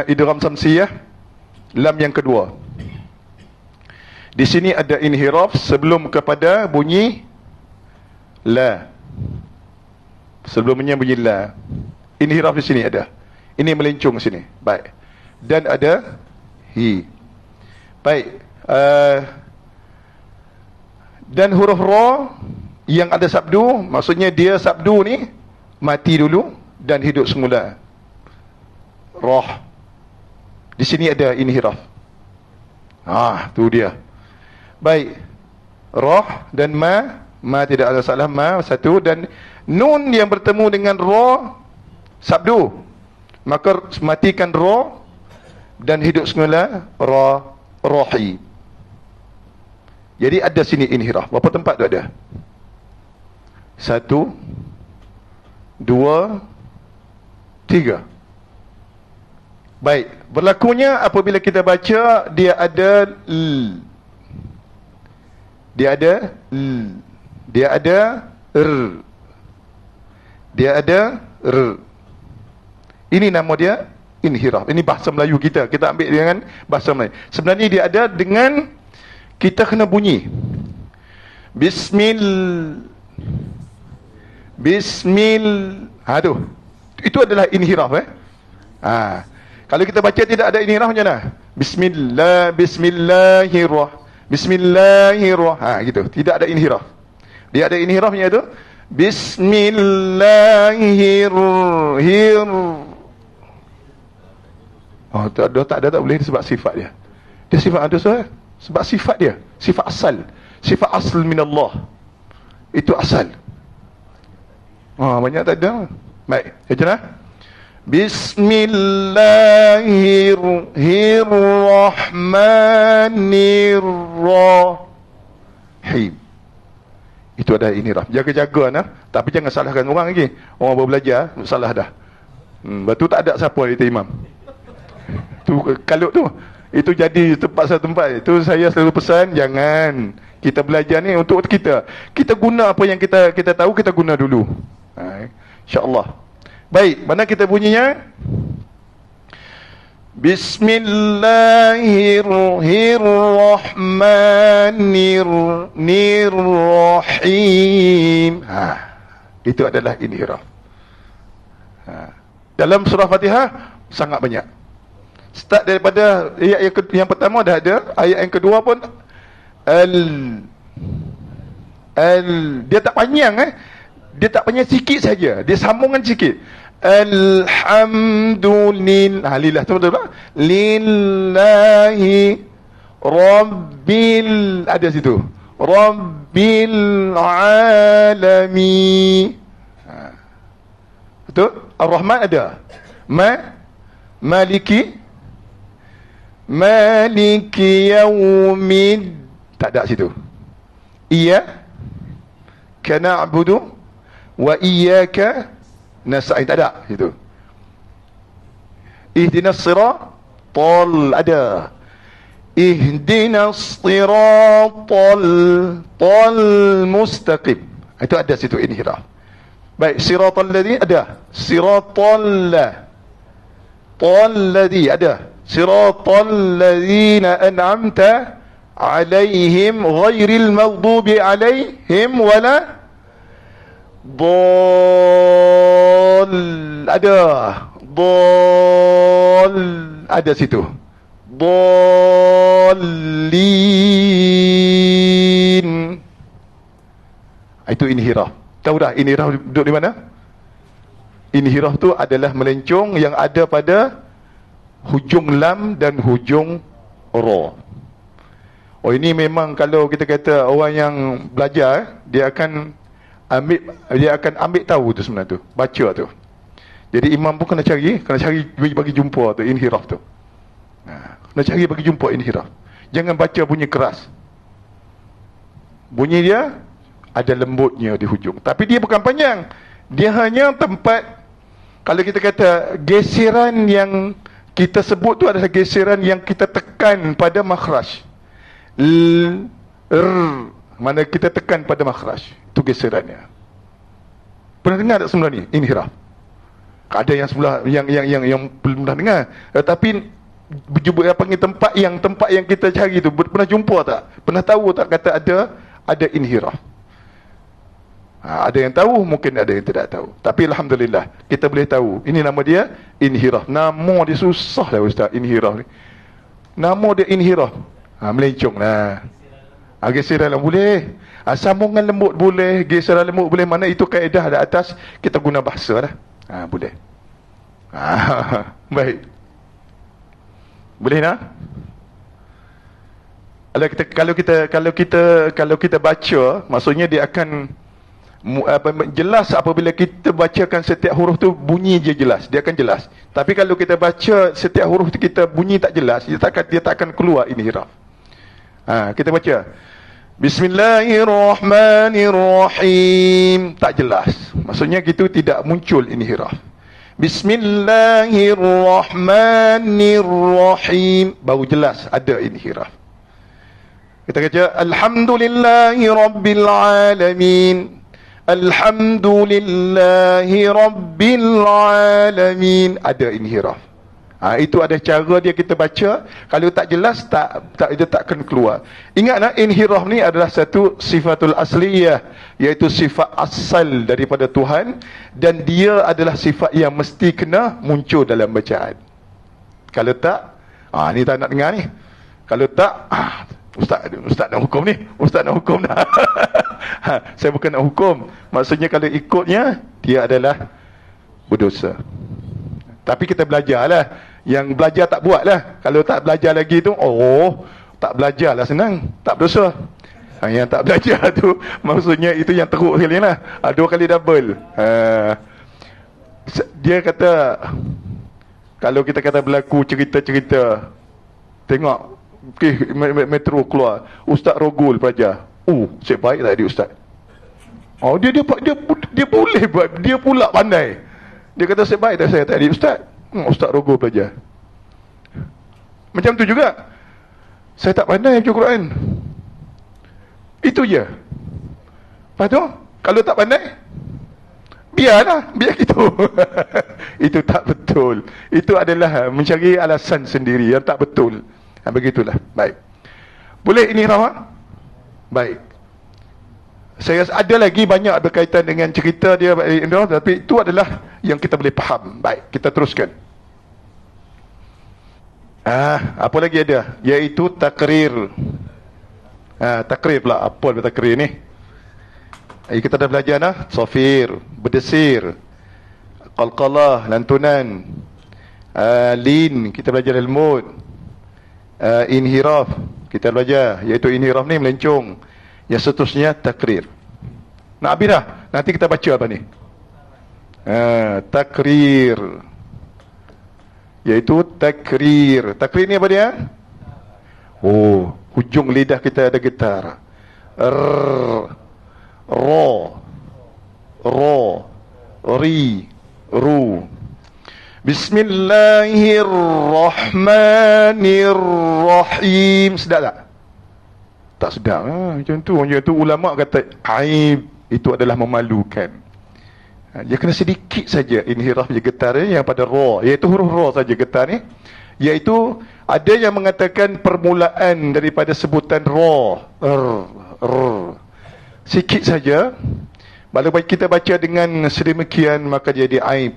idgham samsiyah. Lam yang kedua. Di sini ada inhiraf sebelum kepada bunyi la. Sebelumnya bunyi la. Inhiraf di sini ada. Ini melencong sini. Baik. Dan ada hi. Baik. Dan huruf ra yang ada sabdu, maksudnya dia sabdu ni mati dulu dan hidup semula. Rah. Di sini ada inhiraf. Tu dia. Baik. Roh dan ma tidak ada salah, ma satu, dan nun yang bertemu dengan roh sabdu, maka matikan roh dan hidup semula rohi. Jadi ada sini inhiraf. Berapa tempat tu ada? 1, 2, 3. Baik, berlakunya apabila kita baca dia ada l, dia ada l, dia ada r, dia ada r. Ini nama dia inhiraf. Ini bahasa Melayu kita. Kita ambil dengan bahasa Melayu. Sebenarnya dia ada dengan kita kena bunyi. Bismil. Tu. Itu adalah inhiraf Kalau kita baca tidak ada inhiraf macam mana? Bismillahirrahmanirrahim. Gitu. Tidak ada inhiraf. Dia ada inhirafnya itu. Bismillahirrahmanirrahim. Tak ada, tak boleh sebab sifat dia. Dia sifat ada sebab sifat dia, sifat asal. Sifat asal minallah. Itu asal. Banyak tak ada. Baik, macam Bismillahirrahmanirrahim. Itu ada inhiraf. Jaga-jaga nah. Tapi jangan salahkan orang lagi. Orang baru belajar, salah dah. Betul tak ada siapa itu imam. Tu kalut tu. Itu jadi satu tempat. Itu saya selalu pesan, jangan. Kita belajar ni untuk kita. Kita guna apa yang kita tahu, kita guna dulu. InsyaAllah. Baik, mana kita bunyinya? Bismillahirrahmanirrahim. Itu adalah inhiraf. Dalam surah Fatihah sangat banyak. Start daripada ayat yang pertama dah ada, ayat yang kedua pun dia tak panjang dia tak panjang, sikit saja, dia sambungan sikit. Alhamdulillah, lillah tu betul tak? Lillahi rabbil, ada situ, rabbil alamin. Betul? Ar-Rahman ada. Maliki yaumid, tak ada situ. Iyyaka na'budu wa iyyaka nasta'in, tak ada situ. Ihdinas siratal, ada. Ihdinas siratal mustaqim, itu ada situ inhiraf. Baik, siratal ladzi ada. Siratal ladzi ada. Siratal ladzina an'amta alaihim ghairil maghdubi alaihim wala dhal, ada situ. Dhalin, itu inhiraf. Tahu dah inhiraf duduk di mana? Inhiraf tu adalah melencong yang ada pada hujung lam dan hujung ra. Ini memang kalau kita kata orang yang belajar, dia akan ambil tahu tu sebenarnya tu, baca tu. Jadi imam pun kena cari bagi jumpa tu inhiraf tu. Kena cari bagi jumpa inhiraf. Jangan baca bunyi keras. Bunyi dia ada lembutnya di hujung, tapi dia bukan panjang. Dia hanya tempat, kalau kita kata geseran yang kita sebut tu adalah geseran yang kita tekan pada makhraj. Mana kita tekan pada makhraj, itu geserannya. Pernah dengar tak sebelah ni inhiraf? Ada yang sebelah yang belum pernah dengar. Tapi berjumpa apa ni tempat yang kita cari tu, pernah jumpa tak? Pernah tahu tak kata ada inhiraf? Ada yang tahu, mungkin ada yang tidak tahu. Tapi alhamdulillah kita boleh tahu. Ini nama dia inhiraf. Nama dia susah lah ustaz, inhiraf ni. Nama dia inhiraf. Melencong lah. Geseran boleh. Sambungan lembut boleh, geseran lembut boleh. Mana itu kaedah ada atas, kita guna bahasa lah. Boleh. Baik. Boleh nak? Kalau kita baca, maksudnya dia akan jelas apabila kita bacakan setiap huruf tu bunyi je jelas, dia akan jelas. Tapi kalau kita baca setiap huruf tu kita bunyi tak jelas, dia tak akan keluar inhiraf. Kita baca Bismillahirrahmanirrahim, tak jelas, maksudnya gitu tidak muncul inhiraf. Bismillahirrahmanirrahim, baru jelas ada inhiraf. Kita kata Alhamdulillahi Rabbil Alamin, Alhamdulillahi Rabbil Alamin, ada inhiraf. Itu ada cara dia kita baca. Kalau tak jelas, dia tak akan keluar. Ingatlah, inhiraf ni adalah satu sifatul asliyah, iaitu sifat asal daripada Tuhan, dan dia adalah sifat yang mesti kena muncul dalam bacaan. Kalau tak, ni tak nak dengar ni. Kalau tak, Ustaz nak hukum ni, Ustaz nak hukum dah. Saya bukan nak hukum, maksudnya kalau ikutnya dia adalah berdosa. Tapi kita belajarlah. Yang belajar tak buat lah. Kalau tak belajar lagi tu, tak belajar lah senang, tak berdosa. Yang tak belajar tu, maksudnya itu yang teruk sekali lah. 2 kali double. Dia kata, kalau kita kata berlaku cerita-cerita, tengok Metro keluar, Ustaz rogol pelajar. Cik baik tadi Ustaz. Dia boleh buat, dia pula pandai. Dia kata saya baik dah saya tadi Ustaz. Ustaz rogol pelajar. Macam tu juga, saya tak pandai baca Quran. Itu je. Lepas tu, kalau tak pandai, biar gitu. Itu tak betul. Itu adalah mencari alasan sendiri yang tak betul. Begitulah. Baik. Boleh ini Rahmat? Baik. Saya rasa ada lagi banyak berkaitan dengan cerita dia, tapi itu adalah yang kita boleh faham. Baik, kita teruskan. Apa lagi ada? Iaitu takrir. Takrir pula. Apa takrir ni? Kita dah belajar dah. Safir, berdesir, qalqalah, lantunan, lin, kita belajar al-mud, inhiraf, kita belajar, iaitu inhiraf ni melencong. Yang seterusnya takrir. Nak habis dah? Nanti kita baca apa ni? Takrir, iaitu takrir. Takrir ni apa dia? Hujung lidah kita ada getar. Ro, ri, ru. Bismillahirrahmanirrahim. Sedap tak? Tak sedap. Macam tu ulama kata aib, itu adalah memalukan. Dia kena sedikit saja inhiraf je getar yang pada ra, iaitu huruf ra saja getar ni. Iaitu ada yang mengatakan permulaan daripada sebutan ra, sikit saja. Kalau kita baca dengan sedemikian, maka jadi aib.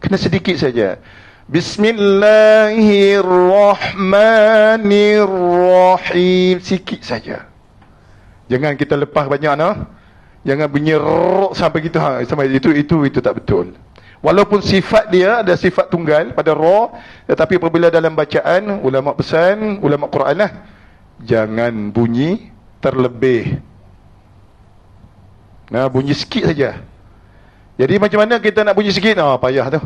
Kena sedikit saja. Bismillahirrahmanirrahim, sikit saja. Jangan kita lepas banyak Jangan bunyi rok sampai gitu. Sampai itu tak betul. Walaupun sifat dia ada sifat tunggal pada ra, tetapi apabila dalam bacaan, ulama pesan, ulama Quran lah, jangan bunyi terlebih. Bunyi sikit saja. Jadi macam mana kita nak bunyi sikit? Payah tu.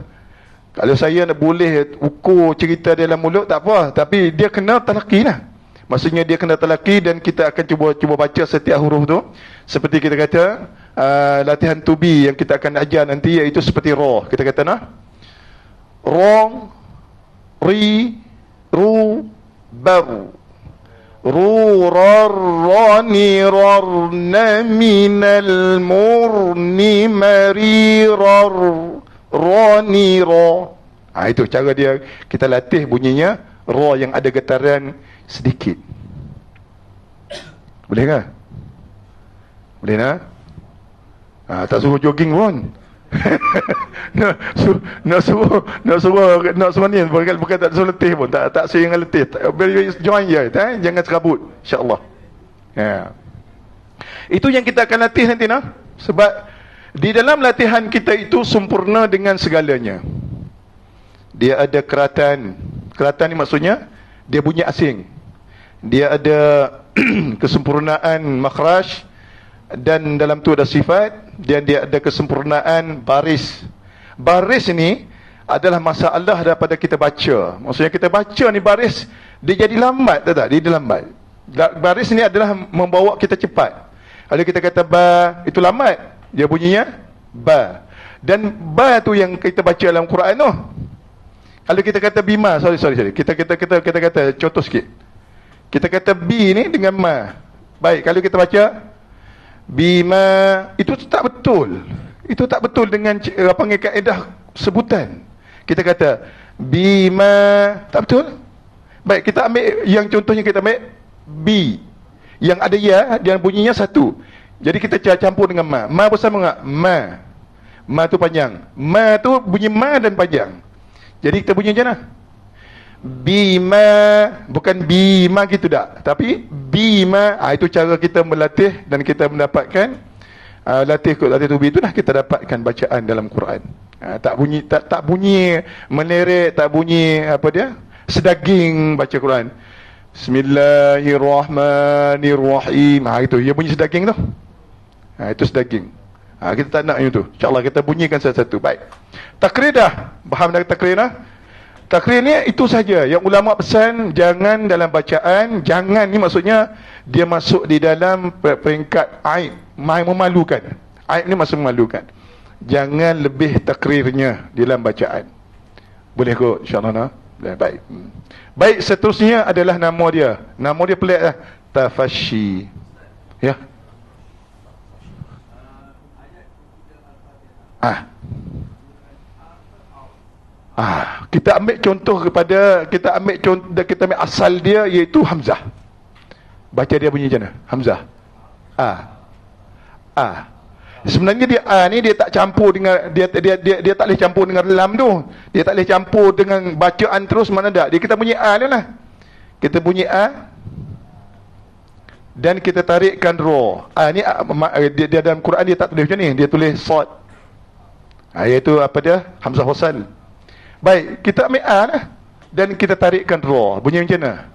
Kalau saya nak boleh ukur cerita dalam mulut, tak apa. Tapi dia kena talaki lah. Maksudnya dia kena talaki, dan kita akan cuba baca setiap huruf tu. Seperti kita kata, latihan tubi yang kita akan ajar nanti, iaitu seperti ra. Kita kata ro, ri, ru, bar. Ru, rar, rani, rarna, minal, murni, mari, rar, rani, ra. Itu cara dia. Kita latih bunyinya ra yang ada getaran sedikit. Boleh ke? Boleh nak? Tak suruh jogging pun. nak suruh ni bukan tak suruh letih pun, tak suruh dengan letih. Join je, jangan serabut, insya-Allah. Itu yang kita akan latih nanti sebab di dalam latihan kita itu sempurna dengan segalanya. Dia ada keratan. Keratan ni maksudnya dia bunyi asing. dia ada kesempurnaan makhraj, dan dalam tu ada sifat, dan dia ada kesempurnaan baris. Baris ni adalah masalah daripada kita baca. Maksudnya kita baca ni baris, dia jadi lambat, tak? Dia lambat. Baris ni adalah membawa kita cepat. Kalau kita kata ba, itu lambat, dia bunyinya ba. Dan ba tu yang kita baca dalam Quran tu. Kalau kita kata bima, sorry. Kita kata contoh sikit. Kita kata bi ni dengan ma. Baik, kalau kita baca bima, itu tak betul. Itu tak betul dengan panggil kaedah sebutan. Kita kata bima, tak betul. Baik, kita ambil yang contohnya, kita ambil bi yang ada ya, dan bunyinya satu. Jadi kita campur dengan ma. Ma bersama dengan ma. Ma tu panjang. Ma tu bunyi ma dan panjang. Jadi kita bunyi macam mana? Bima, bukan bima gitu tak, tapi bima. Itu cara kita melatih dan kita mendapatkan latih tubi, itulah kita dapatkan bacaan dalam Quran. Tak bunyi tak bunyi melerek, tak bunyi apa dia, sedaging baca Quran. Bismillahirrahmanirrahim. Itu dia bunyi sedaging tu. Itu sedaging. Kita tak nak yang tu. InsyaAllah kita bunyikan satu-satu. Baik. Takrir dah. Faham dah takrir dah? Takrir ni itu saja yang ulama pesan, jangan dalam bacaan. Jangan ni maksudnya dia masuk di dalam peringkat aib, memalukan. Aib ni masuk memalukan. Jangan lebih takrirnya di dalam bacaan. Boleh kot insyaAllah nah? Baik. Baik, seterusnya adalah nama dia. Nama dia pelik lah. Tafashi. Ya. Kita ambil contoh kita ambil asal dia, iaitu Hamzah. Baca dia bunyi macam mana? Hamzah. Sebenarnya dia ni dia tak campur dengan dia tak boleh campur dengan lam tu. Dia tak boleh campur dengan bacaan terus, mana tak. Kita bunyi dia lah. Kita bunyi dan kita tarikkan ra. Ni dia dalam Quran dia tak tulis macam ni, dia tulis sad. Iaitu apa dia? Hamzah wasal. Baik, kita ambil lah dan kita tarikkan ra. Bunyi macam mana?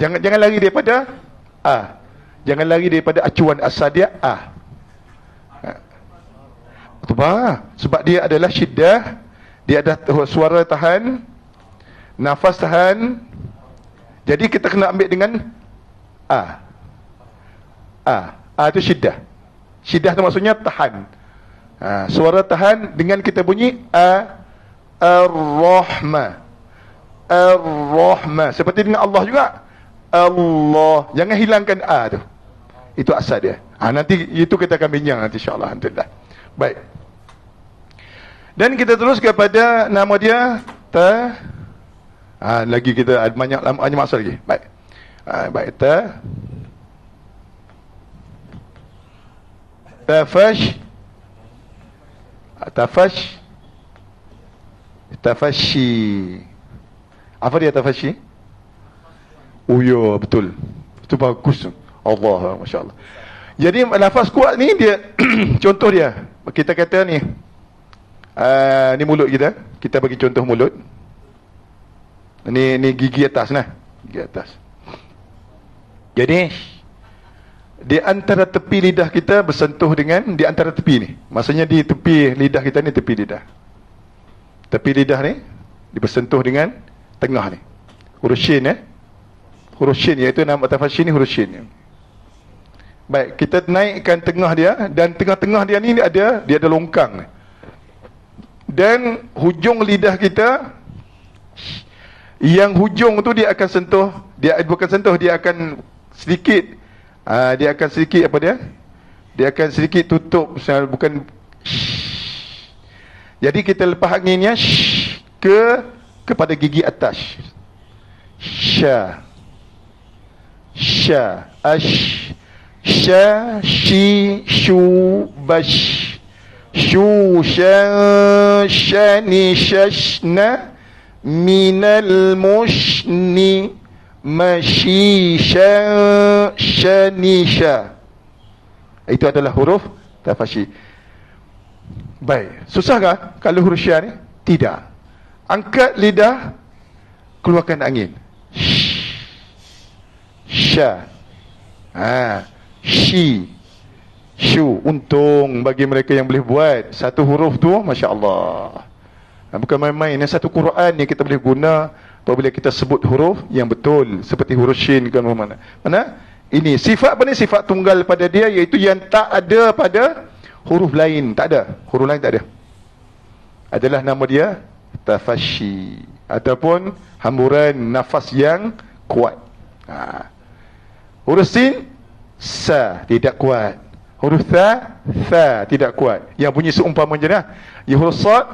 Jangan lari daripada jangan lari daripada acuan asal dia sebab dia adalah syiddah, dia ada suara tahan, nafas tahan. Jadi kita kena ambil dengan itu syiddah. Syiddah tu maksudnya tahan. Suara tahan dengan kita bunyi ar-rahmah. Ar-rahmah. Seperti dengan Allah juga. Allah. Jangan hilangkan tu. Itu asal dia. Nanti itu kita akan bincang nanti insyaAllah. Alhamdulillah. Baik. Dan kita terus kepada nama dia lagi kita ada banyak masa lagi. Baik. Baik. Tafashi. Apa dia tafashi? Ya, betul. Itu bagus. Allah, Masya Allah. Jadi lafaz kuat ni dia contoh dia. Kita kata ni ni mulut kita. Kita bagi contoh mulut. Ni gigi atas lah. Gigi atas. Jadi di antara tepi lidah kita bersentuh dengan di antara tepi ni. Maksudnya di tepi lidah kita ni, tepi lidah. Tepi lidah ni bersentuh dengan tengah ni. Huruf shin huruf shin, iaitu nama tafashi ni huruf shin. Baik, kita naikkan tengah dia, dan tengah-tengah dia ni dia ada longkang. Dan hujung lidah kita, yang hujung tu dia akan sentuh, dia bukan sentuh, dia akan sedikit dia akan sedikit apa dia? Dia akan sedikit tutup, bukan. Jadi kita lepas anginnya kepada gigi atas. Sya. Sya, shi, shu, bash. Shu, sya, shani, shashna, minal mushni, mashisha, shanisha. Itu adalah huruf tafashi. Baik, susahkah kalau huruf sya ni? Tidak. Angkat lidah, keluarkan angin. Sya. Shi. Shu. Untung bagi mereka yang boleh buat satu huruf tu, Masya Allah. Bukan main-main. Satu Quran yang kita boleh guna apabila kita sebut huruf yang betul, seperti huruf shin kan mana. Ini sifat apa ni? Sifat tunggal pada dia, iaitu yang tak ada pada huruf lain. Tak ada. Huruf lain tak ada. Adalah nama dia tafashi, ataupun hamburan nafas yang kuat. Huruf sin, sa, tidak kuat. Huruf tha, tidak kuat. Yang bunyi seumpama je lah. Yang huruf sad,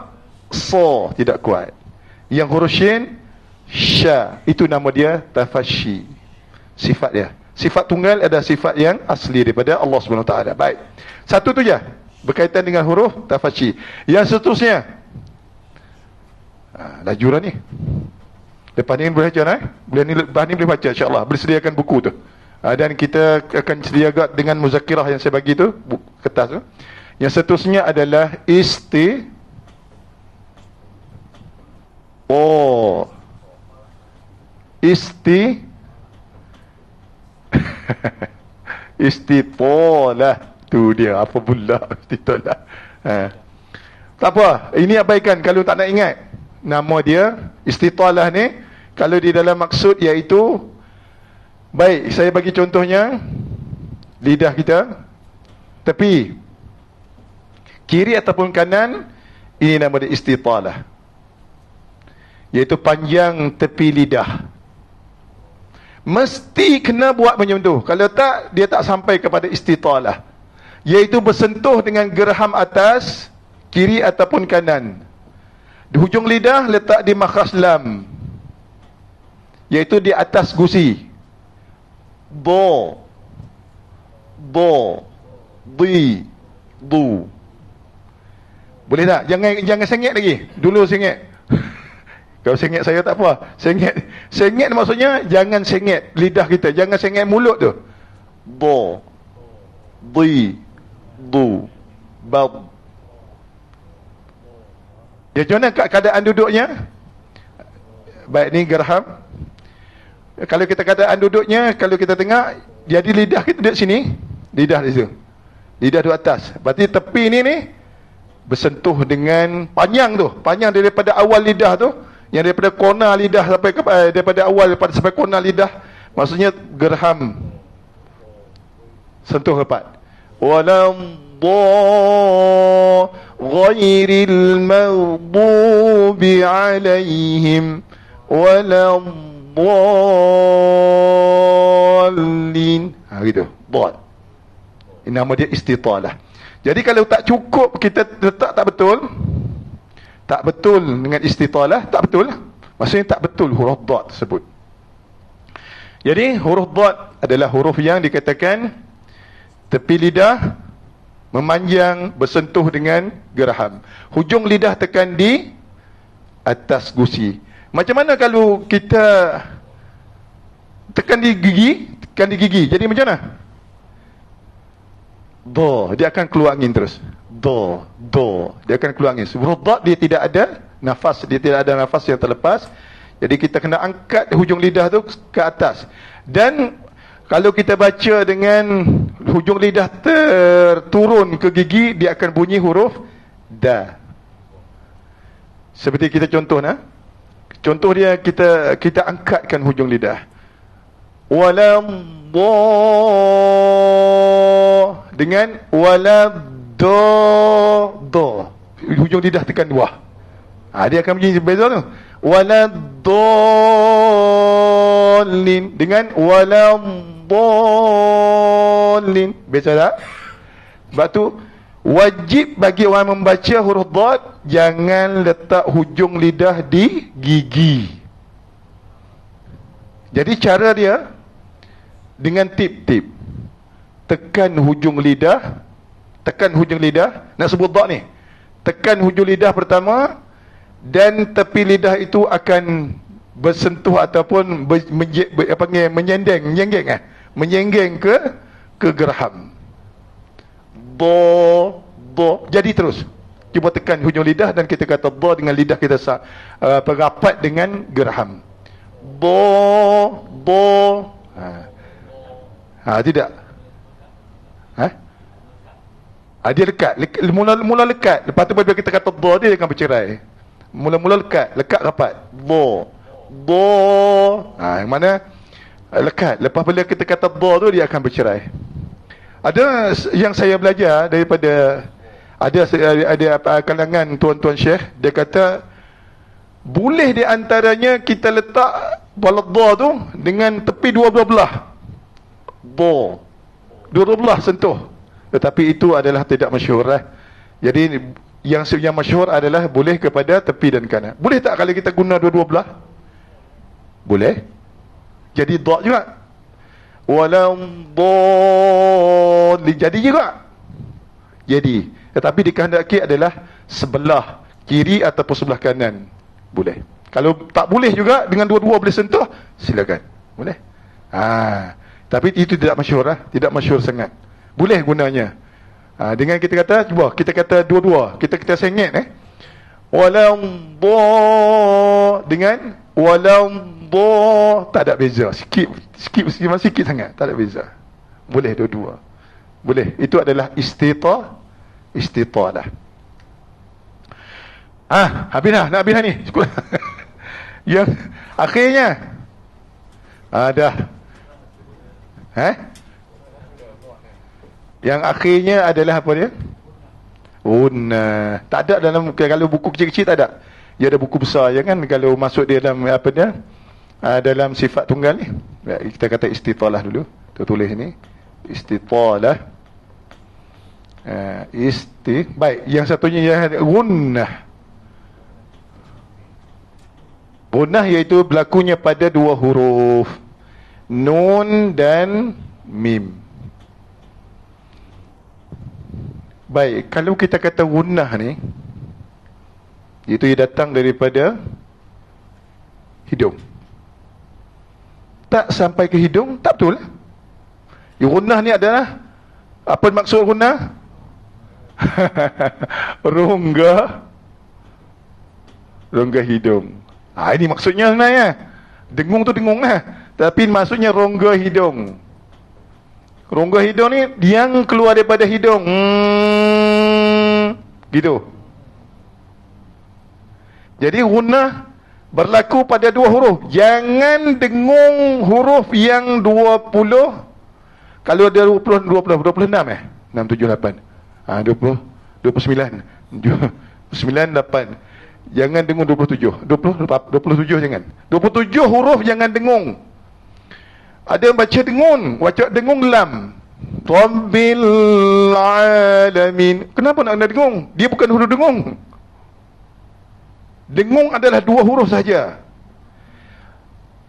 so, tidak kuat. Yang huruf shin, sya, itu nama dia tafashi. Sifat dia. Sifat tunggal ada sifat yang asli daripada Allah SWT. Baik. Satu tu je berkaitan dengan huruf tafashi. Yang seterusnya, lajuran ni. Lepas ni boleh baca lepas ni boleh baca, insyaAllah. Boleh sediakan buku tu. Dan kita akan sediakan dengan muzakirah yang saya bagi tu, kertas tu. Yang seterusnya adalah istitalah. Tu dia, apa pula istitalah. Tak apa, ini abaikan kalau tak nak ingat. Nama dia istitalah ni, kalau di dalam maksud iaitu, baik, saya bagi contohnya, lidah kita, tepi kiri ataupun kanan, ini nama dia istitalah, iaitu panjang tepi lidah. Mesti kena buat macam tu. Kalau tak, dia tak sampai kepada istitalah, iaitu bersentuh dengan geraham atas, kiri ataupun kanan. Di hujung lidah letak di makhraj lam, iaitu di atas gusi. Do, di, du. Boleh tak? Jangan sengit lagi. Dulu sengit. Kalau sengit saya tak apa. Sengit maksudnya jangan sengit lidah kita, jangan sengit mulut tu. Do, di, du, bad. Dia macam mana keadaan duduknya? Baik, ni geraham. Kalau kita keadaan duduknya, kalau kita tengok, jadi lidah kita duduk sini, lidah di situ, lidah di atas. Berarti tepi ni bersentuh dengan panjang tu, panjang daripada awal lidah tu, yang daripada corner lidah sampai ke, daripada awal sampai corner lidah, maksudnya geraham sentuh rapat. Walam ghairil maghdubi alaihim waladdallin. Gitu. Dad. Ini nama dia istitalah. Jadi kalau tak cukup kita letak tak betul dengan istitalah, tak betul. Maksudnya tak betul huruf dad tersebut. Jadi huruf dad adalah huruf yang dikatakan tepi lidah memanjang bersentuh dengan geraham. Hujung lidah tekan di atas gusi. Macam mana kalau kita tekan di gigi? Jadi macam mana? Do, dia akan keluar angin terus. Do, dia akan keluar angin. Huruf dad dia tidak ada nafas yang terlepas. Jadi kita kena angkat hujung lidah tu ke atas. Dan kalau kita baca dengan hujung lidah terturun ke gigi, dia akan bunyi huruf da. Seperti kita contoh contoh dia, kita angkatkan hujung lidah. Waladdo, dengan waladdo, hujung lidah tekan bawah. Dia akan bunyi beza tu. Waladdallin, dengan waladdallin. Baca tak? Sebab tu wajib bagi orang membaca huruf dad, jangan letak hujung lidah di gigi. Jadi cara dia dengan tip-tip. Tekan hujung lidah. Nak sebut dad ni, tekan hujung lidah pertama, dan tepi lidah itu akan bersentuh ataupun menyenggeng ke geraham. Do, jadi terus Cuba tekan hujung lidah dan kita kata dha dengan lidah kita rapat dengan geraham. Bo. Tidak. Dia lekat. Mula lekat. Lepas tu bila kita kata dha, dia akan bercerai. Mula-mula lekat rapat. Bo. Yang mana lekat. Lepas bila kita kata dha tu, dia akan bercerai. Ada yang saya belajar daripada ada kalangan tuan-tuan syekh, dia kata boleh di antaranya kita letak baladha tu dengan tepi dua-dua belah. Dua-dua belah sentuh. Tetapi itu adalah tidak masyhur Jadi yang masyhur adalah boleh kepada tepi dan kanan. Boleh tak kalau kita guna dua-dua belah? Boleh. Jadi dha juga. Walam dhalin, jadi juga. Jadi, tetapi dikehendaki adalah sebelah kiri ataupun sebelah kanan. Boleh. Kalau tak boleh juga dengan dua-dua boleh sentuh, silakan. Boleh. Tapi itu tidak masyhur tidak masyhur sangat. Boleh gunanya. Dengan kita kata, cuba kita kata dua-dua, kita sengit walam dengan walam tak ada beza. Sikit sangat, tak ada beza. Boleh dua-dua. Boleh. Itu adalah istitalah. Habis dah. Nak habis dah ni. Yang akhirnya dah. Yang akhirnya adalah apa dia? Tak ada dalam, kalau buku kecil-kecil tak ada. Dia ada buku besar je kan. Kalau masuk dia dalam apa dia, dalam sifat tunggal ni, kita kata istitalah dulu. Kita tulis ni istitalah. Baik, yang satunya yang gunnah. Gunnah iaitu berlakunya pada dua huruf, nun dan mim. Baik, kalau kita kata gunnah ni, itu ia datang daripada hidung. Tak sampai ke hidung, tak betul. Gunnah ni adalah, apa maksud gunnah? Rongga hidung. Ini maksudnya sebenarnya. Dengung tu dengung tapi maksudnya rongga hidung. Rongga hidung ni yang keluar daripada hidung. Gitu. Jadi gunnah berlaku pada dua huruf. Jangan dengung huruf yang 20. Kalau ada 26 6, 7, 8 29 8. Jangan dengung 27 jangan. 27 huruf jangan dengung. Ada baca dengung lam. Rabbil alamin. Kenapa nak dengung? Dia bukan huruf dengung. Dengung adalah dua huruf saja,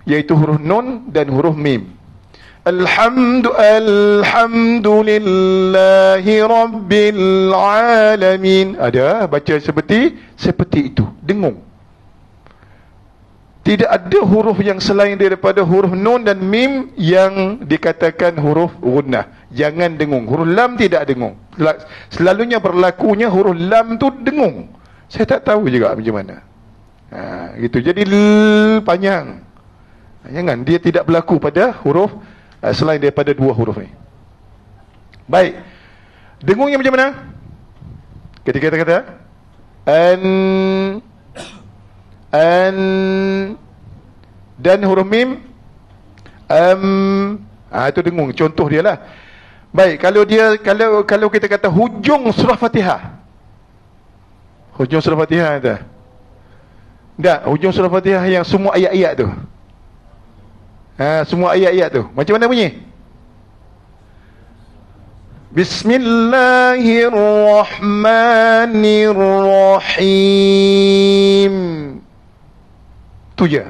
iaitu huruf nun dan huruf mim. Alhamdulillahi Rabbil Alamin. Ada baca seperti itu, dengung. Tidak ada huruf yang selain daripada huruf nun dan mim yang dikatakan huruf gunnah. Jangan dengung. Huruf lam tidak dengung. Selalunya berlakunya huruf lam tu dengung. Saya tak tahu juga macam mana. Gitu. Jadi panjang. Jangan, dia tidak berlaku pada huruf selain daripada dua huruf ni. Baik. Dengungnya macam mana? Ketika kita kata an dan huruf mim itu dengung. Contoh dia lah. Baik, kalau kita kata hujung surah Fatihah. Hujung surah Fatihah itu. Tak, hujung surah Fatihah yang semua ayat-ayat tu. Semua ayat-ayat tu macam mana bunyi? Bismillahirrahmanirrahim. Tu je.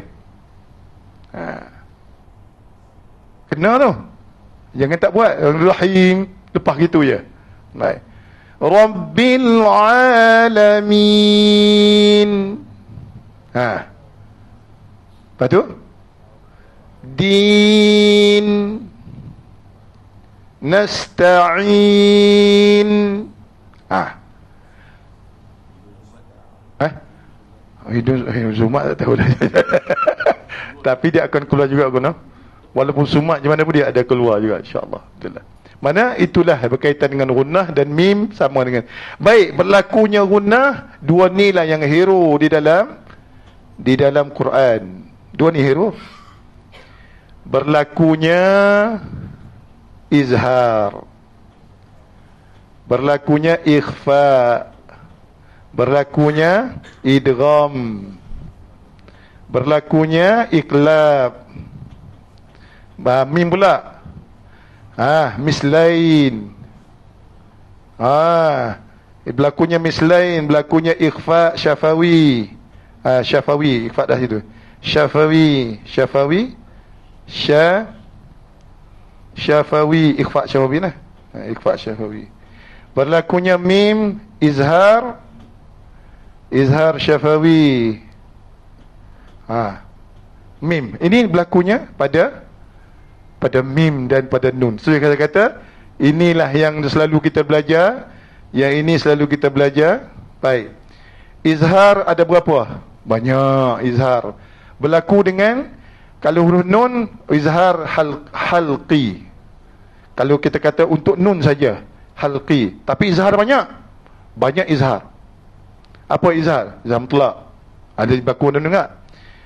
Kena tu. Jangan tak buat rahim lepas gitu je. Baik. Rabbil alamin. Lepas tu din nasta'in. Sumat tak tahu dah. Tapi dia akan keluar juga guna. Walaupun sumat macam mana pun dia ada keluar juga, insya-Allah. Betul. Mana itulah berkaitan dengan gunnah dan mim sama dengan. Baik, berlakunya gunnah, dua ni lah yang hero di dalam Quran. Dua ni hero. Berlakunya izhar, berlakunya ikhfa, berlakunya idgham, berlakunya iqlab. Mim pula mislain. Berlakunya mislain, berlakunya ikhfa syafawi. Syafawi, ikhfa dah situ. Syafawi, syafawi, ikhfa syafawi lah. Ikhfa syafawi. Berlakunya mim izhar, izhar syafawi. Mim ini berlakunya pada mim dan pada nun. So kata-kata inilah yang selalu kita belajar, yang ini selalu kita belajar. Baik. Izhar ada berapa? Banyak izhar. Berlaku dengan, kalau huruf nun, izhar halqi. Kalau kita kata untuk nun saja, halqi. Tapi izhar banyak. Banyak izhar. Apa izhar? Izhar mutlak. Ada berlaku nun enggak?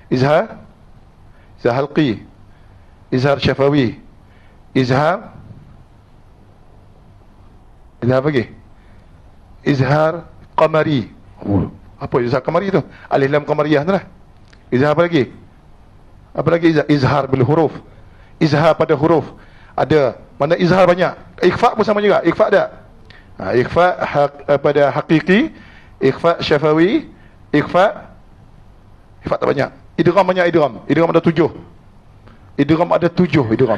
Izhar halqi, izhar syafawi, izhar apa lagi? Izhar qamari. Apa izhar qamari tu? Alif lam qamariyah tu lah. Izhar apa lagi? Apa lagi izhar bil huruf. Izhar pada huruf. Ada. Mana izhar banyak. Ikhfa pun sama juga. Ikhfa ada. Ikhfa pada hakiki, ikhfa syafawi, ikhfa tak banyak. Idgham banyak, idgham. Idgham ada 7. Idgham ada 7 idgham.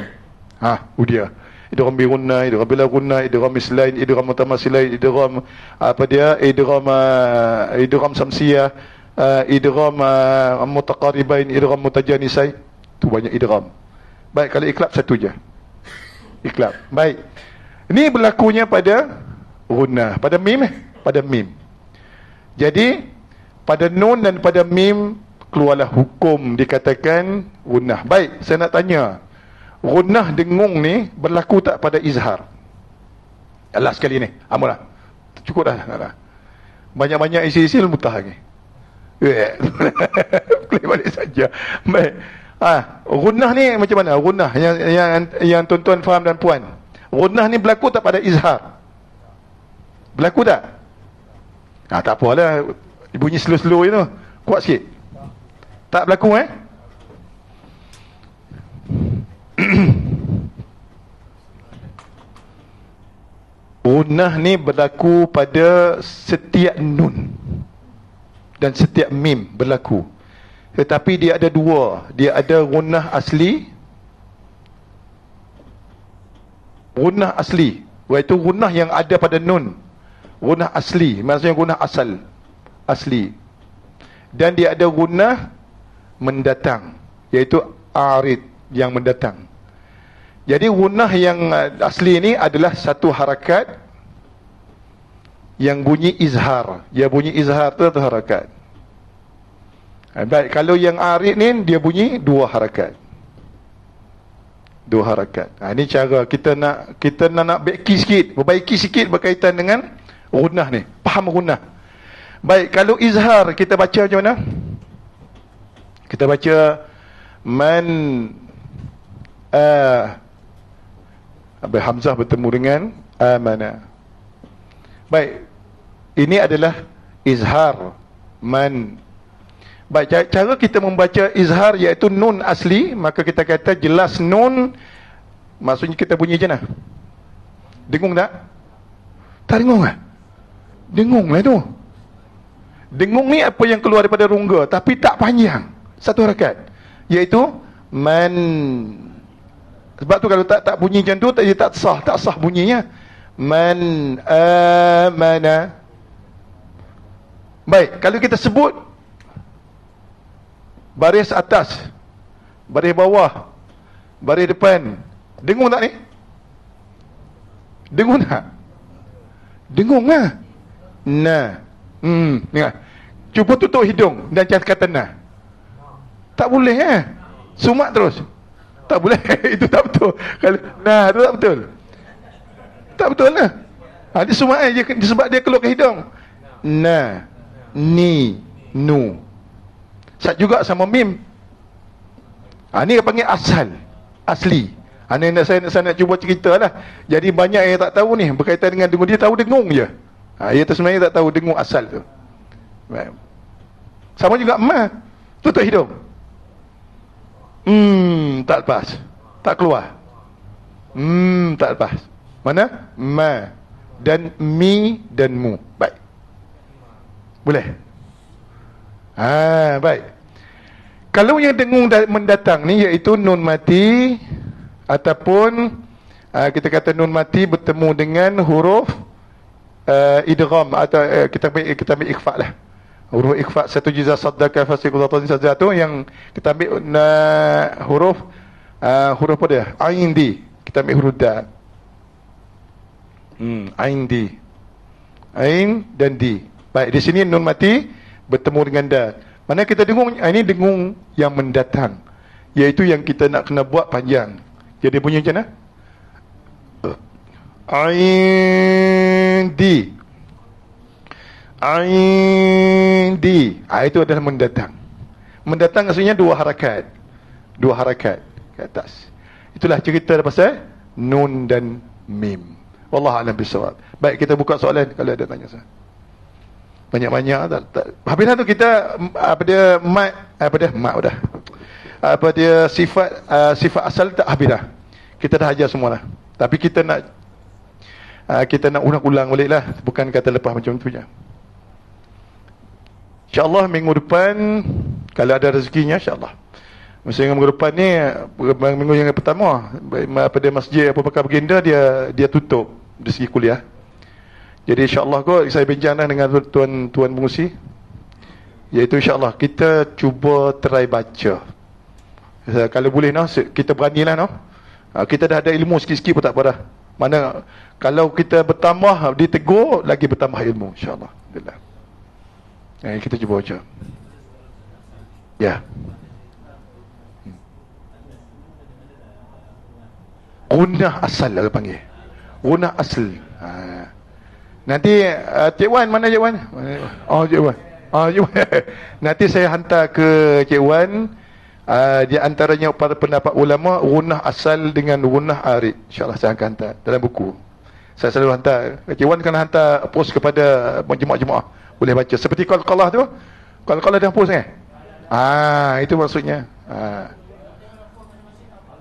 Dia. Idgham bi gunnah, idgham bila gunnah, idgham mislain, idgham mutamassilain, idgham idgham samsiyah, idgham mutaqaribain, idgham mutajanisai. Tu banyak idgham. Baik, kalau iklab satu je. Iklab. Baik. Ini berlakunya pada gunnah, pada mim. Jadi pada nun dan pada mim keluarlah hukum dikatakan gunnah. Baik, saya nak tanya, gunnah dengung ni berlaku tak pada izhar? Last sekali ni, amulah. Cukup dah. Banyak-banyak isi-isi mutah lagi. Boleh balik saja. Baik. Gunnah ni macam mana? Gunnah yang tuan-tuan faham dan puan. Gunnah ni berlaku tak pada izhar? Berlaku tak? Tak apalah, bunyi slow-slow itu. Kuat sikit. Tak berlaku Gunnah ni berlaku pada setiap nun dan setiap mim berlaku. Tetapi dia ada dua. Dia ada gunnah asli. Gunnah asli, iaitu gunnah yang ada pada nun. Gunnah asli, maksudnya gunnah asli. Dan dia ada gunnah mendatang, iaitu arid, yang mendatang. Jadi gunnah yang asli ini adalah satu harakat yang bunyi izhar. Dia bunyi izhar tu satu harakat. Baik, kalau yang arid ni dia bunyi dua harakat. Dua harakat. Ini cara kita nak perbaiki sikit berkaitan dengan gunnah ni. Faham gunnah. Baik, kalau izhar kita baca macam mana? Kita baca man Hamzah bertemu dengan amana. Baik, ini adalah izhar man. Baik, cara kita membaca izhar iaitu nun asli, maka kita kata jelas nun, maksudnya kita bunyi je nah. Dengung tak? Tak dengung lah. Dengung lah tu. Dengung ni apa yang keluar daripada rongga, tapi tak panjang. Satu harakat, iaitu man. Sebab tu kalau tak bunyi macam tu, dia tak sah bunyinya. Man amana. Baik, kalau kita sebut baris atas, baris bawah, baris depan, dengung tak ni? Dengung tak? Dengung lah. Dengar. Cuba tutup hidung dan kata nah. Tak boleh sumak terus. Tak boleh. Itu tak betul. Kalau nah tu tak betul. Tak betul lah. Dia sumak sebab dia keluar ke hidung. Na, ni, nu. Sat juga sama mim. Ni panggil asal, asli. Ni saya nak cuba cerita lah. Jadi banyak yang tak tahu ni berkaitan dengan dengung. Dia tahu dengung je. Dia tu sebenarnya tak tahu dengung asal tu. Sama juga ma. Tutup hidung. Tak lepas. Tak keluar. Tak lepas. Mana? Ma dan mi dan mu. Baik. Boleh? Baik. Kalau yang dengung mendatang ni iaitu nun mati ataupun kita kata nun mati bertemu dengan huruf idgham atau kita ambil ikhfa lah. Huruf ikhfa satu jiza saddaka fasiqatan sajatu yang kita ambil huruf apa dia? Ain di. Kita ambil huruf da. Ain di. Ain dan di. Baik, di sini nun mati bertemu dengan da. Mana kita dengung, ini dengung yang mendatang, iaitu yang kita nak kena buat panjang. Jadi bunyi macam mana? Ain di. Ain di. Itu adalah mendatang. Mendatang maksudnya dua harakat ke atas. Itulah cerita pasal nun dan mim. Wallahu a'lam bissawab. Baik, kita buka soalan kalau ada tanya saya. Banyak-banyak tak. Habis dah tu kita apa dia sifat asal tak habis dah. Kita dah ajar semua dah. Tapi kita nak ulang-ulang balik lah. Bukan kata lepas macam tu je. InsyaAllah minggu depan, kalau ada rezekinya, insyaAllah. Minggu depan ni, minggu yang pertama, pada masjid Abu Bakar Baginda, dia tutup dari segi kuliah. Jadi insyaAllah saya bincanglah dengan tuan pengurusi, iaitu insyaAllah kita cuba try baca. Kalau boleh kita beranilah kita dah ada ilmu sikit-sikit pun tak apa dah. Mana kalau kita bertambah ditegur lagi bertambah ilmu insyaAllah. Alhamdulillah. Kita cuba baca. Ya. Gunah asal lah panggil. Gunah asal. Nanti Cik Wan, mana Cik Wan? Cik Wan. Cik Wan. Nanti saya hantar ke Cik Wan. Di antaranya para pendapat ulama, gunah asal dengan gunah arid. InsyaAllah saya akan hantar dalam buku. Saya selalu hantar. Cik Wan kena hantar post kepada jemaah-jemaah. Boleh baca. Seperti qalqalah tu. Qalqalah dah post kan? Itu maksudnya.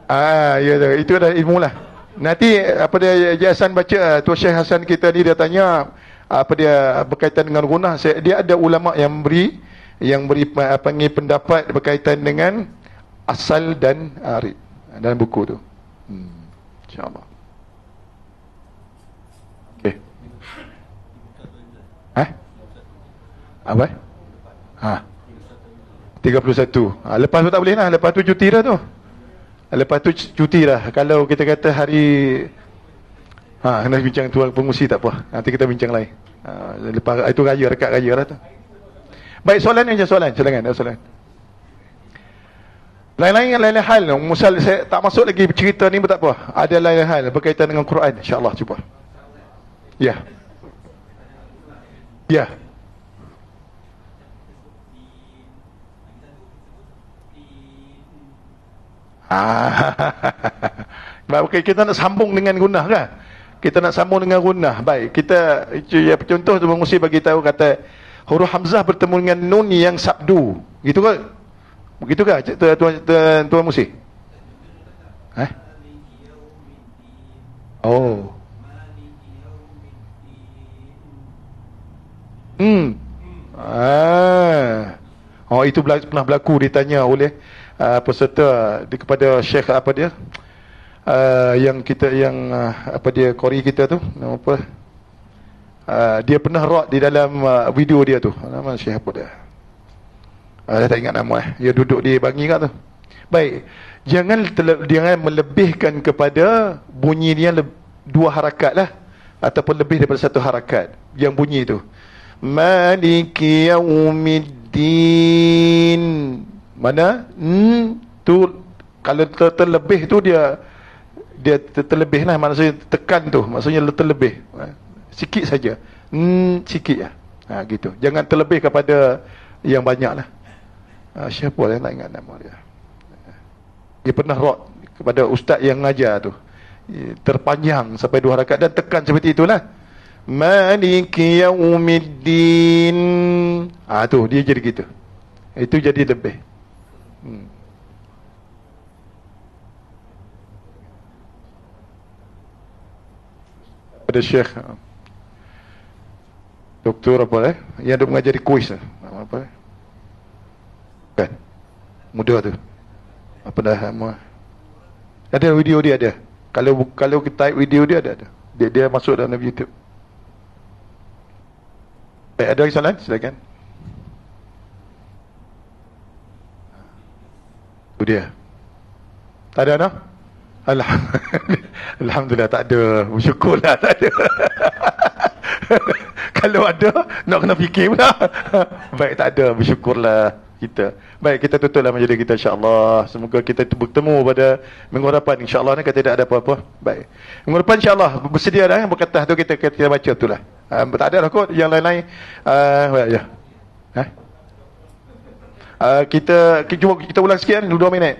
Ya, itu dah ilmu lah. Nanti apa dia Hasan baca, Tuan Syekh Hasan kita ni dia tanya apa dia berkaitan dengan gunah. Dia ada ulama yang beri panggil pendapat berkaitan dengan asal dan arid dalam buku tu. InsyaAllah. Okey. Apa? 31. Lepas tu tak boleh lah. Lepas tu cuti dah tu. Lepas tu cuti dah. Kalau kita kata hari kena bincang tuan pengurusi tak apa. Nanti kita bincang lain. Lepas itu raya, dekat raya dah tu. Baik, soalan ni je soalan. Silakan, ada soalan. Lain-lain hal. Misal saya tak masuk lagi cerita ni pun tak apa. Ada lain hal berkaitan dengan Quran. InsyaAllah cuba. Ya. Ya. Baik, kita nak sambung dengan gunah kan? Kita nak sambung dengan gunah. Baik, kita contoh tu mesti bagi tahu kata huruf hamzah bertemu dengan nun yang sabdu. Gitu ke? Begitu ke tuan Musi? Oh. Itu pernah berlaku ditanya oleh peserta kepada Syekh apa dia? Qori kita tu, nama apa? Dia pernah rock di dalam video dia tu. Nama Syekh apa dia? Saya tak ingat nama. Dia duduk di Bangi kat tu. Baik, jangan melebihkan kepada bunyi dia dua harakat lah, ataupun lebih daripada satu harakat yang bunyi tu. Maliki yaumiddin. Mana? Tu kalau terlebih tu dia terlebih lah, maksudnya tekan tu, maksudnya terlebih. Sikit saja. Sikit lah. Gitu. Jangan terlebih kepada yang banyak lah. Siapa yang tak ingat nama dia? Dia pernah rot kepada ustaz yang ngajar tu. Terpanjang sampai 2 rakaat dan tekan seperti itulah. Maliki yaumiddin. Tu dia jadi gitu. Itu jadi lebih. Ada Syekh Doktor apa yang ada mengajari kuis apa kan muda tu apa dah ada video dia ada. Kalau kita type video dia ada. Dia masuk dalam YouTube. Baik, ada soalan? Silakan. Itu dia. Tak ada noh? Alhamdulillah tak ada. Bersyukurlah tak ada. Kalau ada, nak kena fikir pula. Baik, tak ada. Bersyukurlah kita. Baik, kita tutuplah majlis kita insya-Allah. Semoga kita bertemu pada minggu depan insya-Allah ni, kalau tidak ada apa-apa. Baik. Minggu depan insya-Allah bersedia dah berkatah tu kita baca itulah. Tak ada lah kot yang lain-lain. Ya. Kita ulang sikit kan 2 minit.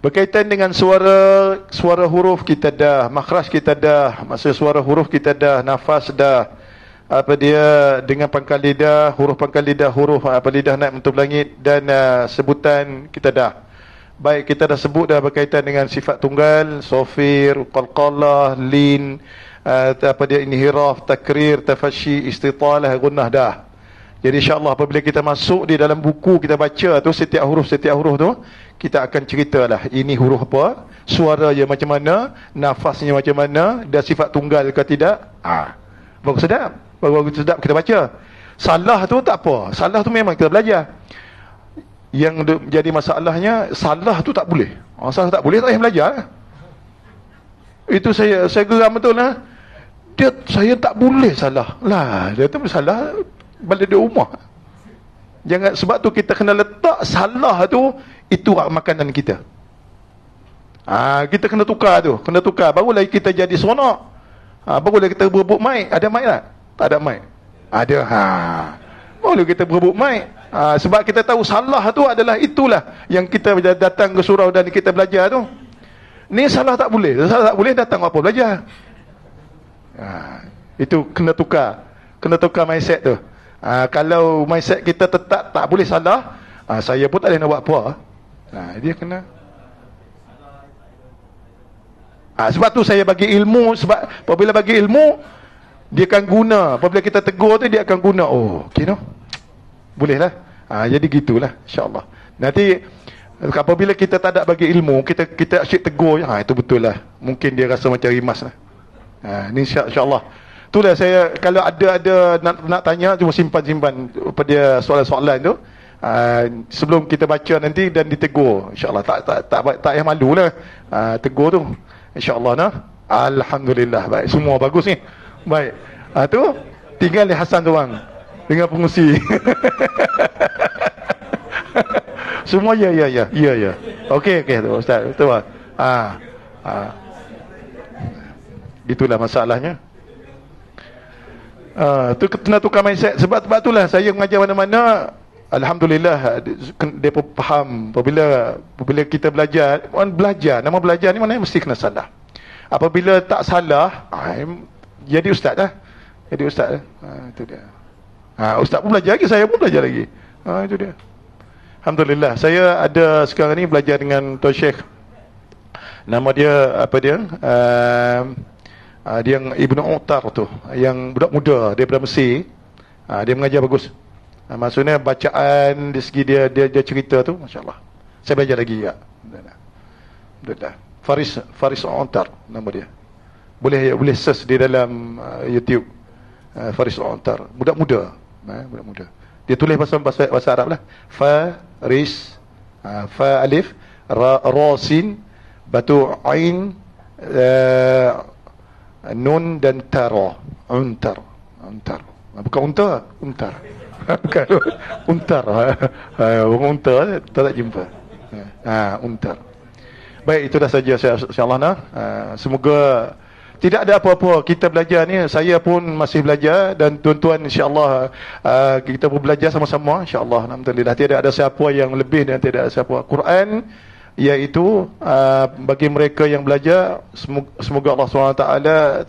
Berkaitan dengan suara huruf kita dah, makhraj kita dah, maksud suara huruf kita dah, nafas dah, apa dia dengan pangkal lidah, huruf pangkal lidah, huruf apa lidah naik mentup langit, dan sebutan kita dah. Baik, kita dah sebut dah berkaitan dengan sifat tunggal, sofir, qalqalah, lin, apa dia inhiraf, takrir, tafashi, istitalah, gunnah dah. Jadi insya-Allah apabila kita masuk di dalam buku kita baca tu setiap huruf tu kita akan ceritalah ini huruf apa, suara dia macam mana, nafasnya macam mana, dan sifat tunggal ke tidak. Bagus sedap. Bagus sedap kita baca. Salah tu tak apa. Salah tu memang kita belajar. Yang jadi masalahnya salah tu tak boleh. Salah tak boleh, tak payah belajar. Itu saya geram betul lah. Saya tak boleh salah. Lah, dia tu salah balik di rumah. Jangan, sebab tu kita kena letak salah tu, itu makanan kita. Kita kena tukar tu, barulah kita jadi seronok. Barulah kita berebut mic. Ada mic tak? Tak ada mic. Ada. Barulah kita berebut mic. Sebab kita tahu salah tu adalah itulah yang kita datang ke surau dan kita belajar tu. Ni salah tak boleh. Salah tak boleh, datang apa belajar. Itu kena tukar. Kena tukar mindset tu. Kalau mindset kita tetap tak boleh salah, saya pun tak boleh nak buat apa. Dia kena. Sebab tu saya bagi ilmu. Sebab apabila bagi ilmu, dia akan guna. Apabila kita tegur tu, dia akan guna. Oh, okay no? Boleh lah. Jadi gitulah, insyaAllah. Nanti apabila kita tak ada bagi ilmu, kita asyik tegur, itu betul lah. Mungkin dia rasa macam rimas lah. Ni insyaAllah. Itulah saya, kalau ada nak tanya, cuma simpan pada soalan-soalan tu. Sebelum kita baca nanti dan ditegur, insyaAllah. Tak payah malu lah. Tegur tu, insyaAllah nah. Alhamdulillah. Baik, semua bagus ni. Baik. Tu tinggal di Hasan tu bang, dengan pengusi. Semua ya. Okey tu Ustaz. Tu bang. Itulah masalahnya. Tu kena tukar mindset. Sebab itulah saya mengajar mana-mana, alhamdulillah dia pun faham. Apabila kita belajar, nama belajar ni mana mesti kena salah. Apabila tak salah, jadi ustaz lah. Itu dia. Ustaz pun belajar lagi, saya pun belajar lagi. Itu dia. Alhamdulillah. Saya ada sekarang ni belajar dengan Tuan Syekh. Nama dia apa dia? Dia yang Ibnu Utar tu, yang budak muda daripada Mesir. Dia mengajar bagus. Maksudnya bacaan dari segi dia cerita tu, masya-Allah. Saya belajar lagi ya. Alhamdulillah. Faris Utar nama dia. Boleh search di dalam YouTube. Faris Utar, budak muda. Budak muda. Dia tulis bahasa Arab lah. Faris, fa alif, ra sin, batu ain, nun dan tara. Untar. Bukan unta, untar. Bukan untar. Orang unta tak jumpa. Untar. Baik, itulah saja insya-Allah nah. Semoga tidak ada apa-apa kita belajar ni, saya pun masih belajar dan tuan-tuan insya-Allah kita pun belajar sama-sama insya-Allah. Alhamdulillah tidak ada siapa yang lebih dan tidak ada siapa. Quran iaitu bagi mereka yang belajar, semoga Allah SWT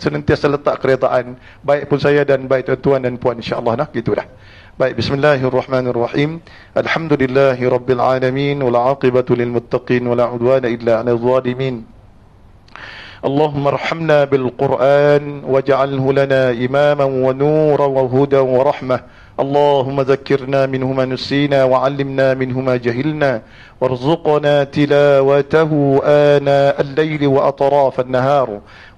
senantiasa letak keretaan baik pun saya dan baik tuan-tuan dan puan insya-Allah nah, gitulah. Baik, bismillahirrahmanirrahim. Alhamdulillahi rabbil alamin wal 'aqibatu lil muttaqin wala 'udwana illa 'alal zalimin. اللهم ارحمنا بالقرآن واجعله لنا إماما ونورا وهدى ورحمة. اللهم ذكرنا منه ما نسينا وعلمنا منه ما جهلنا وارزقنا تلاوته آناء الليل وأطراف النهار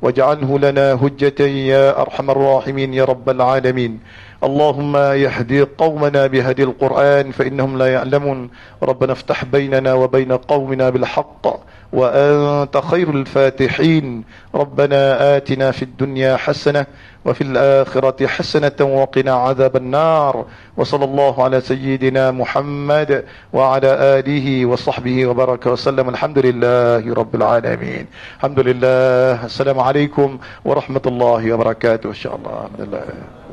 واجعله لنا هجة يا أرحم الراحمين يا رب العالمين. اللهم يهدي قومنا بهدي القرآن فإنهم لا يعلمون. ربنا افتح بيننا وبين قومنا بالحق وأنت خير الفاتحين. ربنا آتنا في الدنيا حسنة وفي الآخرة حسنة وقنا عذاب النار. وصلى الله على سيدنا محمد وعلى آله وصحبه وبارك وسلم. الحمد لله رب العالمين. الحمد لله. السلام عليكم ورحمة الله وبركاته إن شاء الله. الحمد لله.